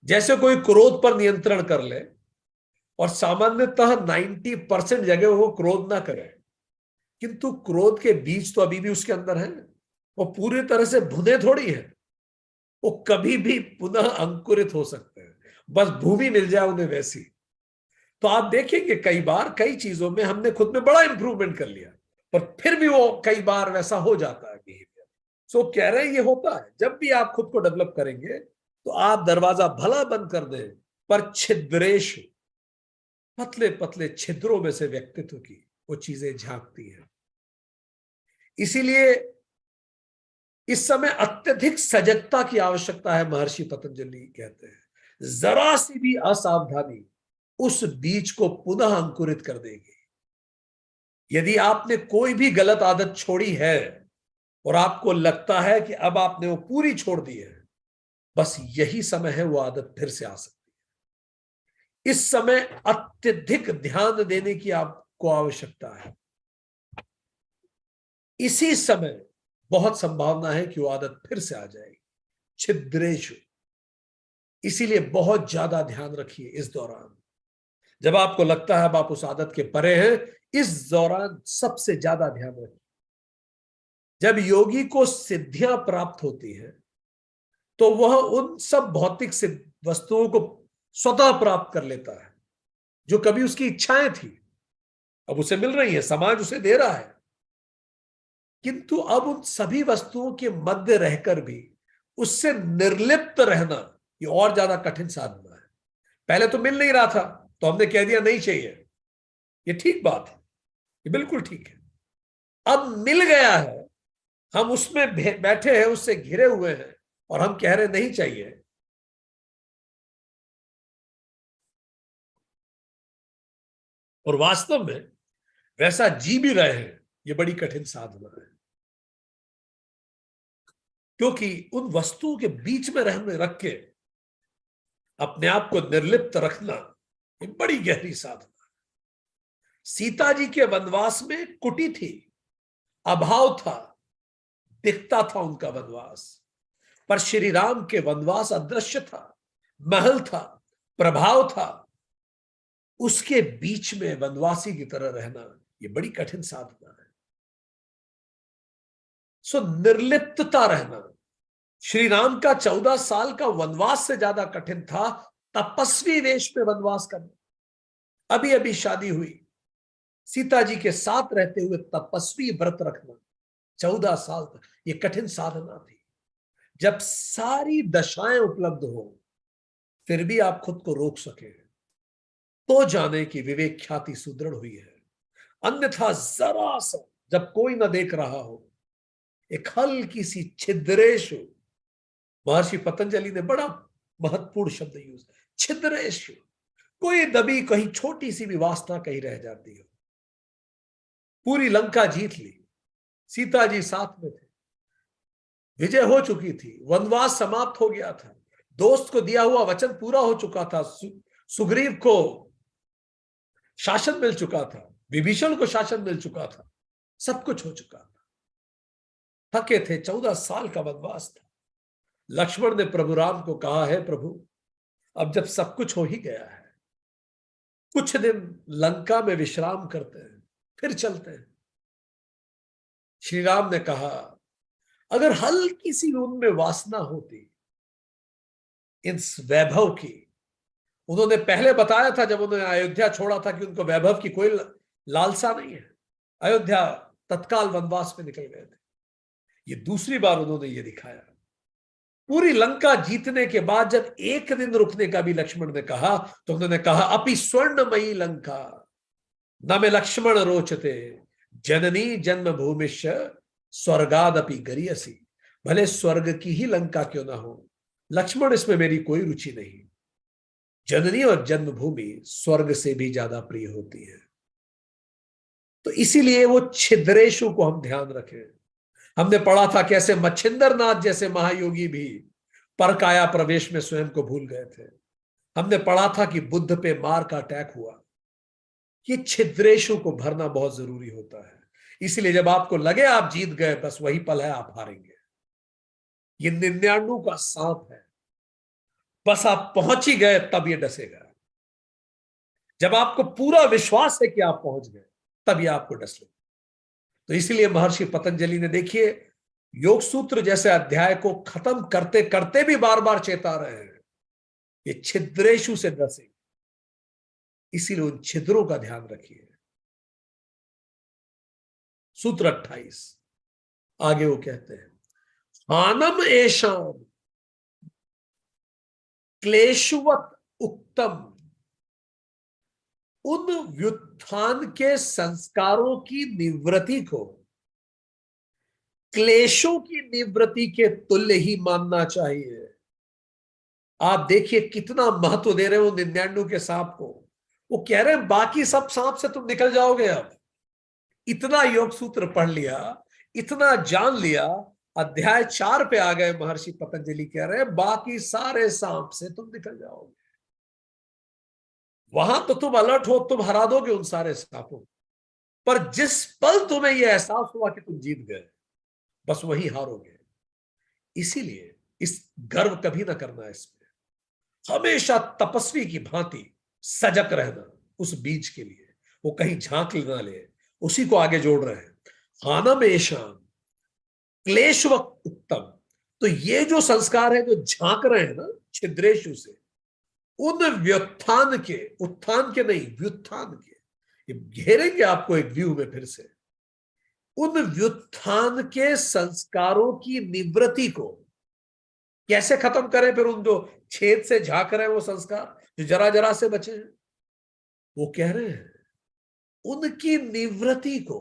जैसे कोई क्रोध पर नियंत्रण कर ले और सामान्यतः 90% जगह वो क्रोध ना करे, किंतु क्रोध के बीज तो अभी भी उसके अंदर है, वो पूरी तरह से भुने थोड़ी है, वो कभी भी पुनः अंकुरित हो सकते हैं, बस भूमि मिल जाए उन्हें वैसी। तो आप देखेंगे कई बार कई चीजों में हमने खुद में बड़ा इंप्रूवमेंट कर लिया, पर फिर भी वो कई बार वैसा हो जाता है बिहेवियर। सो कह रहे हैं ये होता है, जब भी आप खुद को डेवलप करेंगे तो आप दरवाजा भला बंद कर दें, पर छिद्रेश, पतले पतले छिद्रों में से व्यक्तित्व की वो चीजें झांकती हैं। इसीलिए इस समय अत्यधिक सजगता की आवश्यकता है। महर्षि पतंजलि कहते हैं जरा सी भी असावधानी उस बीज को पुनः अंकुरित कर देगी। यदि आपने कोई भी गलत आदत छोड़ी है और आपको लगता है कि अब आपने वो पूरी छोड़ दी है, बस यही समय है वो आदत फिर से आ सकती है। इस समय अत्यधिक ध्यान देने की आपको आवश्यकता है। इसी समय बहुत संभावना है कि वो आदत फिर से आ जाएगी, छिद्रेशु। इसीलिए बहुत ज्यादा ध्यान रखिए इस दौरान, जब आपको लगता है अब आप उस आदत के परे हैं, इस दौरान सबसे ज्यादा ध्यान रखिए। जब योगी को सिद्धियां प्राप्त होती हैं तो वह उन सब भौतिक वस्तुओं को स्वतः प्राप्त कर लेता है जो कभी उसकी इच्छाएं थी, अब उसे मिल रही है, समाज उसे दे रहा है। किंतु अब उन सभी वस्तुओं के मध्य रहकर भी उससे निर्लिप्त रहना ये और ज्यादा कठिन साधना है। पहले तो मिल नहीं रहा था तो हमने कह दिया नहीं चाहिए, ये ठीक बात है, ये बिल्कुल ठीक है। अब मिल गया है, हम उसमें बैठे हैं, उससे घिरे हुए हैं, और हम कह रहे नहीं चाहिए। और वास्तव में वैसा जी भी रहे हैं, ये बड़ी कठिन साधना है, क्योंकि उन वस्तुओं के बीच में रहने रख के अपने आप को निर्लिप्त रखना ये बड़ी गहरी साधना। सीता जी के वनवास में कुटी थी, अभाव था, दिखता था उनका वनवास, पर श्री राम के वनवास अदृश्य था, महल था, प्रभाव था। उसके बीच में वनवासी की तरह रहना ये बड़ी कठिन साधना है। सो निर्लिप्तता रहना, श्री राम का 14 साल का वनवास से ज्यादा कठिन था तपस्वी वेश में वनवास करना। अभी अभी शादी हुई, सीता जी के साथ रहते हुए तपस्वी व्रत रखना 14 साल तक, ये कठिन साधना थी। जब सारी दशाएं उपलब्ध हो फिर भी आप खुद को रोक सके तो जाने की विवेक ख्याति सुदृढ़ हुई है। अन्यथा जरा सा, जब कोई ना देख रहा हो, एक हल्की सी छिद्रेशु, महर्षि पतंजलि ने बड़ा महत्वपूर्ण शब्द यूज, छिद्रेशु, कोई दबी कहीं छोटी सी भी वासना कहीं रह जाती हो। पूरी लंका जीत ली, सीता जी साथ में थे, विजय हो चुकी थी, वनवास समाप्त हो गया था, दोस्त को दिया हुआ वचन पूरा हो चुका था, सुग्रीव को शासन मिल चुका था, विभीषण को शासन मिल चुका था, सब कुछ हो चुका था। थके थे, 14 साल का वनवास था। लक्ष्मण ने प्रभु राम को कहा है, प्रभु अब जब सब कुछ हो ही गया है, कुछ दिन लंका में विश्राम करते हैं, फिर चलते हैं। श्री राम ने कहा, अगर हल्की सी उनमें वासना होती इस वैभव की, उन्होंने पहले बताया था जब उन्होंने अयोध्या छोड़ा था कि उनको वैभव की कोई लालसा नहीं है, अयोध्या तत्काल वनवास में निकल गए थे। ये दूसरी बार उन्होंने ये दिखाया। पूरी लंका जीतने के बाद जब एक दिन रुकने का भी लक्ष्मण ने कहा तो उन्होंने कहा, अपि स्वर्णमयी लंका न में लक्ष्मण रोचते, जननी जन्म भूमिश स्वर्गादपि गरियसी। भले स्वर्ग की ही लंका क्यों ना हो, लक्ष्मण इसमें मेरी कोई रुचि नहीं। जननी और जन्मभूमि स्वर्ग से भी ज्यादा प्रिय होती है। तो इसीलिए वो छिद्रेशु को हम ध्यान रखें। हमने पढ़ा था कैसे मच्छिंद्र नाथ जैसे महायोगी भी परकाया प्रवेश में स्वयं को भूल गए थे। हमने पढ़ा था कि बुद्ध पे मार का अटैक हुआ। ये छिद्रेशु को भरना बहुत जरूरी होता है। इसलिए जब आपको लगे आप जीत गए, बस वही पल है आप हारेंगे। ये 99 का सांप है, बस आप पहुंच ही गए तब ये डसेगा। जब आपको पूरा विश्वास है कि आप पहुंच गए तब ये आपको डस लेगा। तो इसीलिए महर्षि पतंजलि ने, देखिए, योग सूत्र जैसे अध्याय को खत्म करते करते भी बार बार चेता रहे हैं, ये छिद्रेशु से डसे, इसीलिए उन छिद्रों का ध्यान रखिए। सूत्र 28 आगे वो कहते हैं, हानम एशाम क्लेशवत उक्तम। उन व्युत्थान के संस्कारों की निवृत्ति को क्लेशों की निवृत्ति के तुल्य ही मानना चाहिए। आप देखिए कितना महत्व दे रहे हो 99 के सांप को। वो कह रहे हैं बाकी सब सांप से तुम निकल जाओगे। अब इतना योग सूत्र पढ़ लिया, इतना जान लिया, अध्याय 4 पे आ गए, महर्षि पतंजलि कह रहे हैं बाकी सारे सांप से तुम निकल जाओगे। वहां तो तुम अलर्ट हो, तुम हरा दोगे उन सारे सांपों, पर जिस पल तुम्हें यह एहसास हुआ कि तुम जीत गए, बस वही हारोगे। इसीलिए इस गर्व कभी ना करना है, इसमें हमेशा तपस्वी की भांति सजग रहना उस बीज के लिए, वो कहीं झांक ना ले, उसी को आगे जोड़ रहे हैं। हानम एशाम क्लेश व उत्तम। तो ये जो संस्कार है जो झांक रहे हैं ना छिद्रेशु से, उन व्युत्थान के, उत्थान के नहीं, व्युत्थान के, ये घेरेंगे आपको एक व्यू में फिर से, उन व्युत्थान के संस्कारों की निवृत्ति को कैसे खत्म करें। फिर उन जो छेद से झांक रहे हैं वो संस्कार जो जरा जरा से बचे हैं, वो कह रहे हैं उनकी निवृत्ति को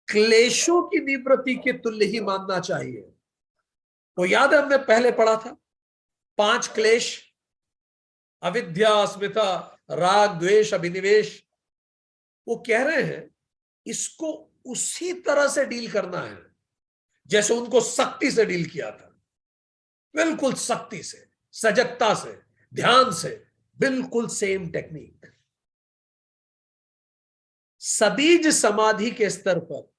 क्लेशों की निवृत्ति के तुल्य ही मानना चाहिए। वो याद है हमने पहले पढ़ा था, 5 क्लेश, अविद्या, अस्मिता, राग, द्वेष, अभिनिवेश। वो कह रहे हैं इसको उसी तरह से डील करना है जैसे उनको सख्ती से डील किया था, बिल्कुल सख्ती से, सजगता से, ध्यान से, बिल्कुल सेम टेक्निक। सबीज समाधि के स्तर पर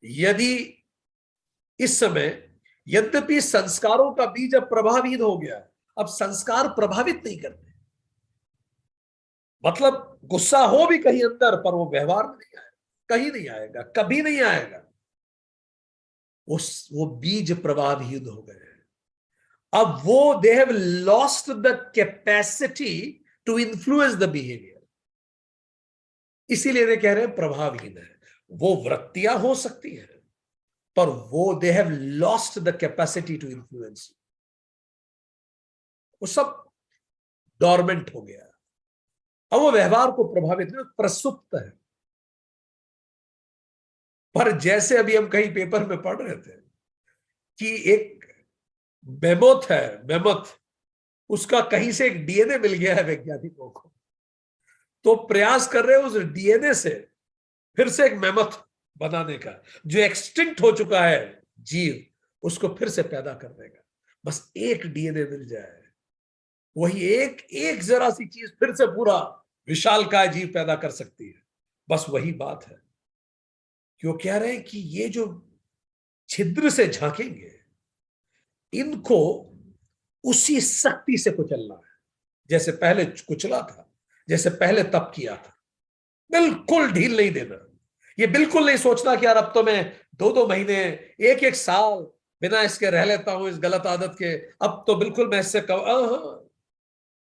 यदि इस समय, यद्यपि संस्कारों का बीज अब प्रभावित हो गया, अब संस्कार प्रभावित नहीं करते, मतलब गुस्सा हो भी कहीं अंदर पर वो व्यवहार में नहीं आएगा, कहीं नहीं आएगा, कभी नहीं आएगा। वो बीज प्रभावित हो गए। अब वो they have lost the capacity to influence the behaviour, इसीलिए वे कह रहे हैं प्रभावहीन है। वो वृत्तियां हो सकती हैं पर वो they have lost the capacity to influence, वो सब डॉर्मेंट हो गया। अब वो व्यवहार को प्रभावित नहीं, प्रसुप्त है। पर जैसे अभी हम कहीं पेपर में पढ़ रहे थे कि एक मेमोथ है, मेमोथ, उसका कहीं से एक डीएनए मिल गया है वैज्ञानिकों को, तो प्रयास कर रहे हैं उस डीएनए से फिर से एक मेमोथ बनाने का, जो एक्सटिंक्ट हो चुका है जीव, उसको फिर से पैदा करने का। बस एक डीएनए मिल जाए, वही एक एक जरा सी चीज फिर से पूरा विशालकाय जीव पैदा कर सकती है। बस वही बात है। क्यों कह रहे हैं कि ये जो छिद्र से झांकेंगे, इनको उसी शक्ति से कुचलना है जैसे पहले कुचला था, जैसे पहले तप किया था। बिल्कुल ढील नहीं देना। ये बिल्कुल नहीं सोचना कि यार अब तो मैं 2-2 महीने, 1-1 साल बिना इसके रह लेता हूं, इस गलत आदत के, अब तो बिल्कुल मैं इससे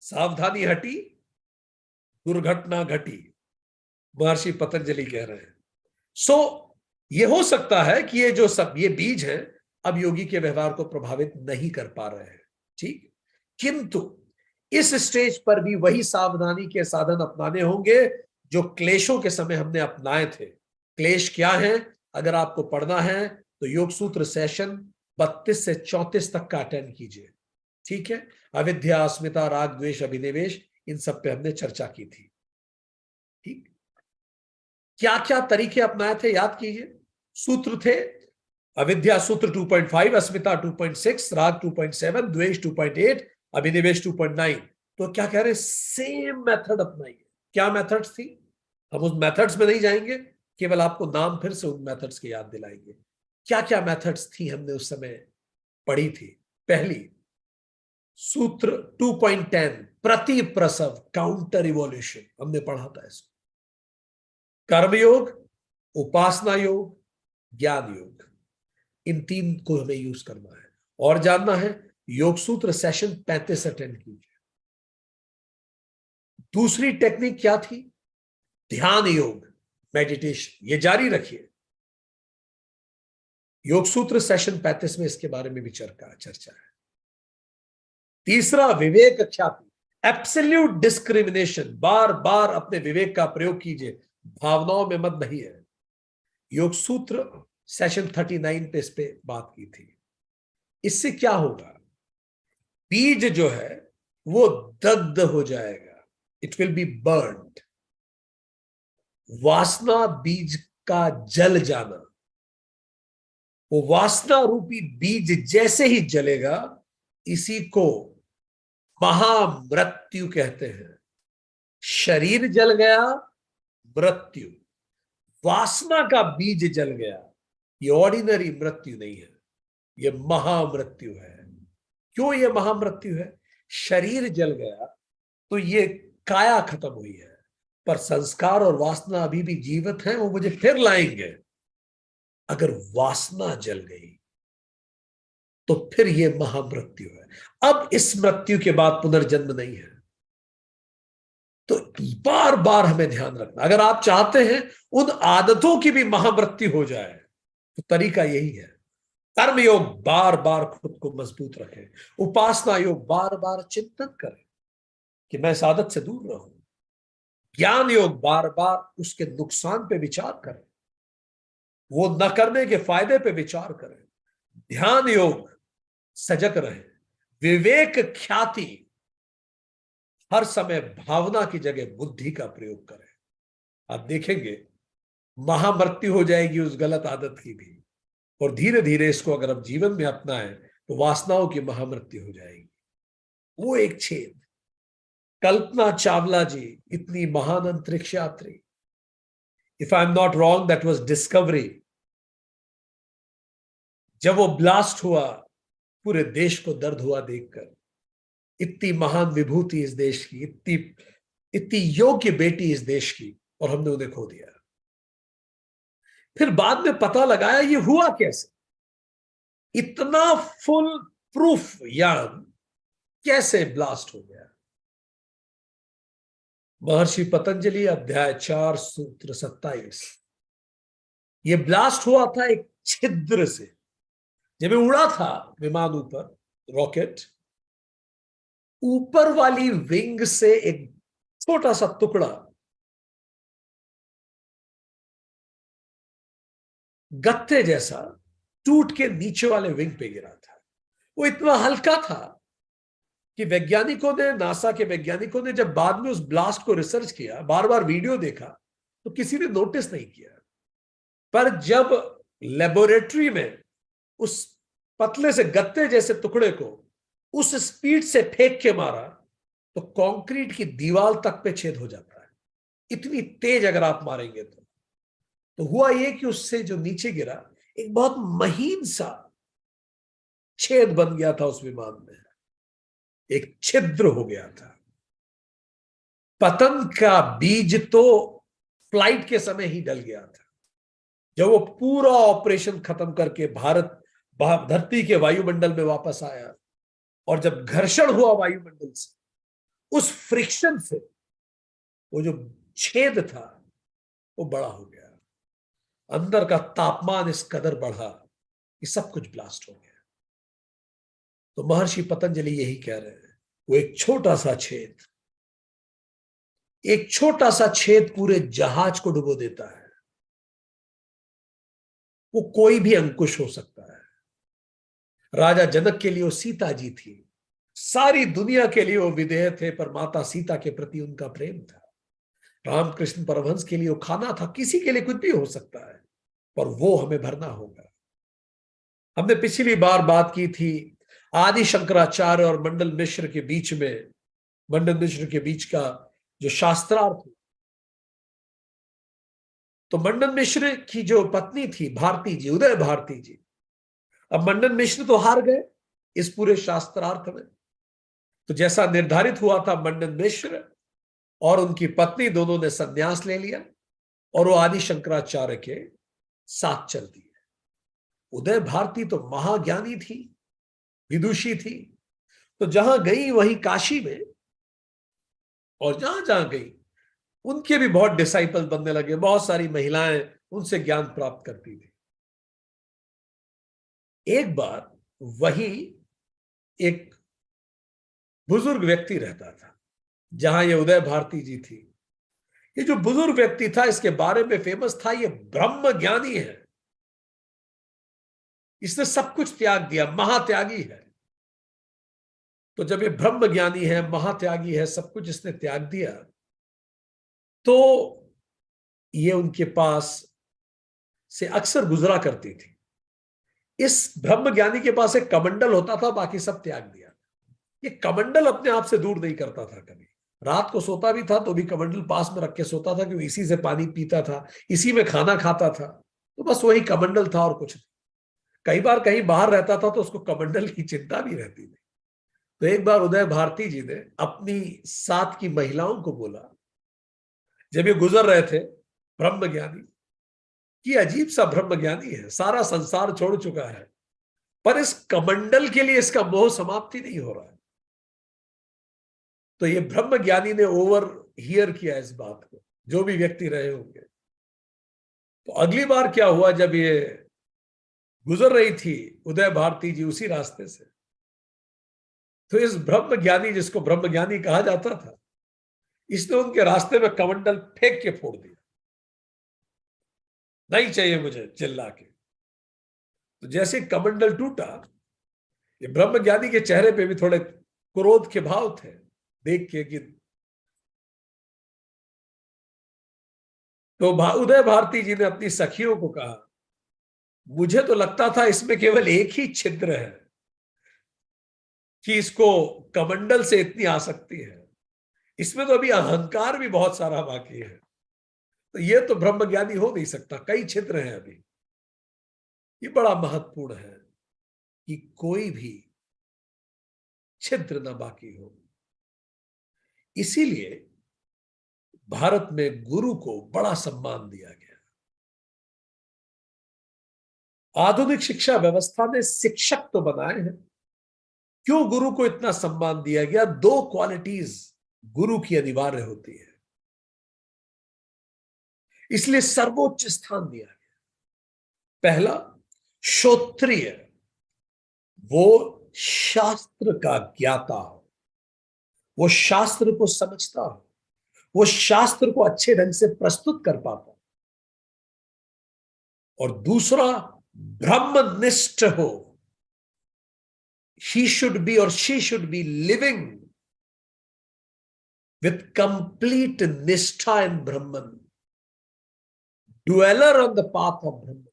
सावधानी हटी, दुर्घटना घटी, महर्षि पतंजलि कह रहे हैं। सो ये हो सकता है कि ये जो सब ये बीज हैं अब योगी के व्यवहार को प्रभावित नहीं कर पा रहे हैं, ठीक, किंतु इस स्टेज पर भी वही सावधानी के साधन अपनाने होंगे जो क्लेशों के समय हमने अपनाए थे। क्लेश क्या है? अगर आपको पढ़ना है तो योग सूत्र सेशन 32 से 34 तक का अटेंड कीजिए, ठीक है। अविद्या, अस्मिता, राग, द्वेष, अभिनिवेश, इन सब पे हमने चर्चा की थी, ठीक। क्या क्या तरीके अपनाए थे याद कीजिए। सूत्र थे अविद्या सूत्र 2.5, अस्मिता 2.6, राग 2.7, द्वेष 2.8, अभिनिवेश 2.9। तो क्या कह रहे, सेम मेथड अपनाइए। क्या मेथड्स थी? हम उस मेथड्स में नहीं जाएंगे, केवल आपको नाम फिर से उन मेथड्स की याद दिलाएंगे। क्या क्या मेथड्स थी हमने उस समय पढ़ी थी। पहली, सूत्र 2.10, प्रति प्रसव, काउंटर इवोल्यूशन, हमने पढ़ा था इसको। कर्मयोग, उपासना योग, ज्ञान योग, इन 3 को हमें यूज करना है। और जानना है, योग सूत्र सेशन 35 अटेंड कीजिए। दूसरी टेक्निक क्या थी? ध्यान योग, मेडिटेशन, ये जारी रखिए। योग सूत्र सेशन 35 में इसके बारे में भी चर्चा है। तीसरा, विवेक ख्याति, एब्सोल्यूट डिस्क्रिमिनेशन, बार बार अपने विवेक का प्रयोग कीजिए, भावनाओं में मत नहीं है। योग सूत्र सेशन 39 पे इस पे बात की थी। इससे क्या होगा? बीज जो है वो दग्ध हो जाएगा, इट विल बी बर्न्ड। वासना बीज का जल जाना, वो वासना रूपी बीज जैसे ही जलेगा, इसी को महामृत्यु कहते हैं। शरीर जल गया, मृत्यु। वासना का बीज जल गया, ये ऑर्डिनरी मृत्यु नहीं है, ये महामृत्यु है। क्यों ये महामृत्यु है? शरीर जल गया तो ये काया खत्म हुई है, पर संस्कार और वासना अभी भी जीवित हैं, वो मुझे फिर लाएंगे। अगर वासना जल गई तो फिर ये महामृत्यु है। अब इस मृत्यु के बाद पुनर्जन्म नहीं है। तो बार बार हमें ध्यान रखना, अगर आप चाहते हैं उन आदतों की भी महामृत्यु हो जाए तो तरीका यही है। कर्म योग, बार बार खुद को मजबूत रखें। उपासना योग, बार बार चिंतन करें कि मैं इस आदत से दूर रहूं। ज्ञान योग, बार बार उसके नुकसान पे विचार करें, वो न करने के फायदे पे विचार करें। ध्यान योग, सजग रहें, विवेक ख्याति हर समय भावना की जगह बुद्धि का प्रयोग करें। आप देखेंगे महामृत्यु हो जाएगी उस गलत आदत की भी, और धीरे धीरे इसको अगर हम जीवन में अपनाएं तो वासनाओं की महामृत्यु हो जाएगी। वो एक छेद। कल्पना चावला जी, इतनी महान अंतरिक्ष यात्री, if I am not wrong that was discovery. जब वो ब्लास्ट हुआ, पूरे देश को दर्द हुआ देखकर। इतनी महान विभूति इस देश की, इतनी इतनी योग्य बेटी इस देश की, और हमने उन्हें खो दिया। फिर बाद में पता लगाया ये हुआ कैसे, इतना फुल प्रूफ यान कैसे ब्लास्ट हो गया। महर्षि पतंजलि अध्याय 4 सूत्र 27। ये ब्लास्ट हुआ था एक छिद्र से। जब ये उड़ा था विमान ऊपर, रॉकेट, ऊपर वाली विंग से एक छोटा सा टुकड़ा गत्ते जैसा टूट के नीचे वाले विंग पे गिरा था। वो इतना हल्का था कि वैज्ञानिकों ने, नासा के वैज्ञानिकों ने जब बाद में उस ब्लास्ट को रिसर्च किया, बार बार वीडियो देखा, तो किसी ने नोटिस नहीं किया। पर जब लेबोरेटरी में उस पतले से गत्ते जैसे टुकड़े को उस स्पीड से फेंक के मारा तो कंक्रीट की दीवार तक पे छेद हो जाता है, इतनी तेज अगर आप मारेंगे तो हुआ ये कि उससे जो नीचे गिरा एक बहुत महीन सा छेद बन गया था उस विमान में, एक छिद्र हो गया था। पतन का बीज तो फ्लाइट के समय ही डल गया था। जब वो पूरा ऑपरेशन खत्म करके भारत धरती के वायुमंडल में वापस आया, और जब घर्षण हुआ वायुमंडल से, उस फ्रिक्शन से वो जो छेद था वो बड़ा हो गया। अंदर का तापमान इस कदर बढ़ा कि सब कुछ ब्लास्ट हो गया। तो महर्षि पतंजलि यही कह रहे हैं, वो एक छोटा सा छेद, एक छोटा सा छेद पूरे जहाज को डुबो देता है। वो कोई भी अंकुश हो सकता है। राजा जनक के लिए वो सीता जी थी, सारी दुनिया के लिए वो विधेय थे, पर माता सीता के प्रति उनका प्रेम था। रामकृष्ण परमहंस के लिए वो खाना था, किसी के लिए कुछ भी हो सकता है, पर वो हमें भरना होगा। हमने पिछली बार बात की थी आदि शंकराचार्य और मंडन मिश्र के बीच में, मंडन मिश्र के बीच का जो शास्त्रार्थ। तो मंडन मिश्र की जो पत्नी थी भारती जी, उदय भारती जी, अब मंडन मिश्र तो हार गए इस पूरे शास्त्रार्थ में। तो जैसा निर्धारित हुआ था, मंडन मिश्र और उनकी पत्नी दोनों ने संन्यास ले लिया और वो आदि शंकराचार्य के साथ चल दिए। उदय भारती तो महाज्ञानी थी, विदुषी थी, तो जहां गई वहीं काशी में, और जहां जहां गई उनके भी बहुत डिसाइपल बनने लगे, बहुत सारी महिलाएं उनसे ज्ञान प्राप्त करती थी। एक बार वही एक बुजुर्ग व्यक्ति रहता था जहां ये उदय भारती जी थी। ये जो बुजुर्ग व्यक्ति था, इसके बारे में फेमस था, ये ब्रह्म ज्ञानी है, इसने सब कुछ त्याग दिया, महात्यागी है। तो जब ये ब्रह्म ज्ञानी है, महात्यागी है, सब कुछ इसने त्याग दिया, तो ये उनके पास से अक्सर गुजरा करती थी। इस ब्रह्म ज्ञानी के पास एक कमंडल होता था, बाकी सब त्याग दिया। ये कमंडल अपने आप से दूर नहीं करता था कभी। रात को सोता भी था तो भी कमंडल पास में रख के सोता था, क्योंकि इसी से पानी पीता था, इसी में खाना खाता था। तो बस वही कमंडल था और कुछ नहीं। कई बार कहीं बाहर रहता था तो उसको कमंडल की चिंता भी रहती थी। तो एक बार उदय भारती जी ने अपनी साथ की महिलाओं को बोला, जब ये गुजर रहे थे, ब्रह्म ज्ञानी, कि अजीब सा ब्रह्म ज्ञानी है, सारा संसार छोड़ चुका है, पर इस कमंडल के लिए इसका मोह समाप्ति नहीं हो रहा है। तो ये ब्रह्म ज्ञानी ने ओवर हियर किया इस बात को, जो भी व्यक्ति रहे होंगे। तो अगली बार क्या हुआ, जब ये गुजर रही थी उदय भारती जी उसी रास्ते से, तो इस ब्रह्म ज्ञानी, जिसको ब्रह्म ज्ञानी कहा जाता था, इसने उनके रास्ते में कमंडल फेंक के फोड़ दिया। नहीं चाहिए मुझे, चिल्ला के। तो जैसे कमंडल टूटा, ये ब्रह्म ज्ञानी के चेहरे पे भी थोड़े क्रोध के भाव थे देख के कि तो उदय भारती जी ने अपनी सखियों को कहा, मुझे तो लगता था इसमें केवल एक ही छिद्र है कि इसको कमंडल से इतनी आसक्ति है, इसमें तो अभी अहंकार भी बहुत सारा बाकी है, तो ये तो ब्रह्म ज्ञानी हो नहीं सकता, कई छिद्र हैं अभी। ये बड़ा महत्वपूर्ण है कि कोई भी छिद्र ना बाकी हो। इसीलिए भारत में गुरु को बड़ा सम्मान दिया गया। आधुनिक शिक्षा व्यवस्था ने शिक्षक तो बनाए हैं, क्यों गुरु को इतना सम्मान दिया गया? दो क्वालिटीज गुरु की अनिवार्य होती है, इसलिए सर्वोच्च स्थान दिया गया। पहला, श्रोत्रिय, वो शास्त्र का ज्ञाता हो, वो शास्त्र को समझता हो, वो शास्त्र को अच्छे ढंग से प्रस्तुत कर पाता हो। और दूसरा, ब्रह्मनिष्ठ हो, he should be or she should be living with complete nishtha in Brahman, dweller on the path of Brahman,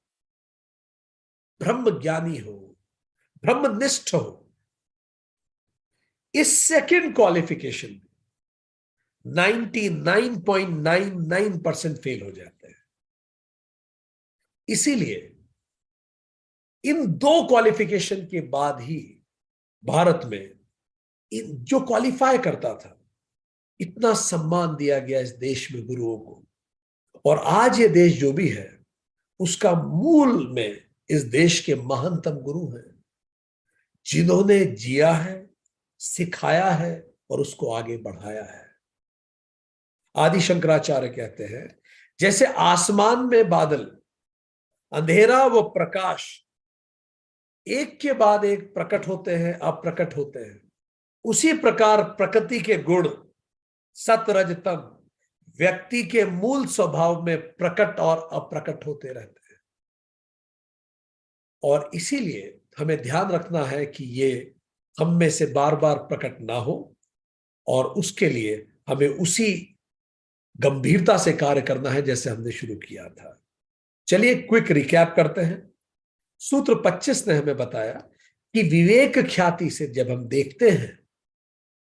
ब्रह्म ज्ञानी हो, ब्रह्मनिष्ठ हो। इस सेकंड क्वालिफिकेशन 99.99% फेल हो जाते हैं। इसीलिए इन दो क्वालिफिकेशन के बाद ही भारत में जो क्वालिफाई करता था, इतना सम्मान दिया गया इस देश में गुरुओं को। और आज ये देश जो भी है, उसका मूल में इस देश के महानतम गुरु हैं, जिन्होंने जिया है, सिखाया है और उसको आगे बढ़ाया है। आदि शंकराचार्य कहते हैं, जैसे आसमान में बादल, अंधेरा व प्रकाश एक के बाद एक प्रकट होते हैं, अप्रकट होते हैं, उसी प्रकार प्रकृति के गुण सत रज तम व्यक्ति के मूल स्वभाव में प्रकट और अप्रकट होते रहते हैं। और इसीलिए हमें ध्यान रखना है कि ये हम में से बार बार प्रकट ना हो, और उसके लिए हमें उसी गंभीरता से कार्य करना है जैसे हमने शुरू किया था। चलिए क्विक रिकैप करते हैं। सूत्र 25 ने हमें बताया कि विवेक ख्याति से जब हम देखते हैं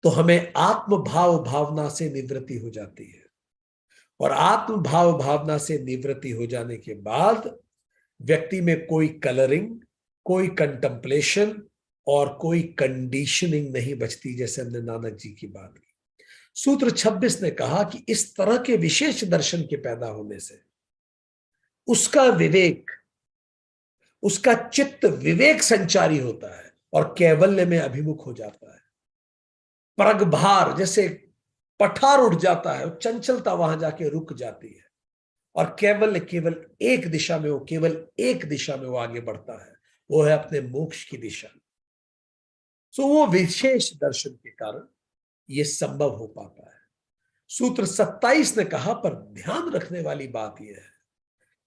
तो हमें आत्म भाव भावना से निवृत्ति हो जाती है, और आत्म भाव भावना से निवृत्ति हो जाने के बाद व्यक्ति में कोई कलरिंग, कोई कंटेम्पलेशन और कोई कंडीशनिंग नहीं बचती, जैसे हमने नानक जी की बात की। सूत्र 26 ने कहा कि इस तरह के विशेष दर्शन के पैदा होने से उसका विवेक, उसका चित्त विवेक संचारी होता है और कैवल्य में अभिमुख हो जाता है। प्रगभार, जैसे पठार उठ जाता है, चंचलता वहां जाके रुक जाती है, और कैवल्य केवल एक दिशा में, वो केवल एक दिशा में वो आगे बढ़ता है, वो है अपने मोक्ष की दिशा। सो वो विशेष दर्शन के कारण ये संभव हो पाता है। सूत्र 27 ने कहा, पर ध्यान रखने वाली बात यह है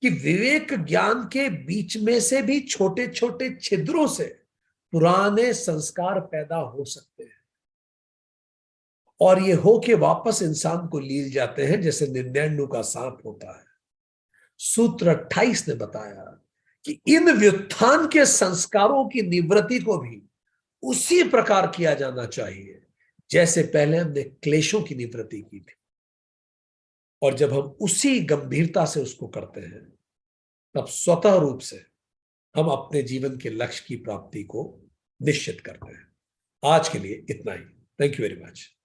कि विवेक ज्ञान के बीच में से भी छोटे छोटे छिद्रों से पुराने संस्कार पैदा हो सकते हैं, और ये होके वापस इंसान को लील जाते हैं, जैसे निन्याणु का सांप होता है। सूत्र 28 ने बताया कि इन व्युत्थान के संस्कारों की निवृत्ति को भी उसी प्रकार किया जाना चाहिए जैसे पहले हमने क्लेशों की निवृत्ति की थी। और जब हम उसी गंभीरता से उसको करते हैं, तब स्वतः रूप से हम अपने जीवन के लक्ष्य की प्राप्ति को निश्चित करते हैं। आज के लिए इतना ही। Thank you very much.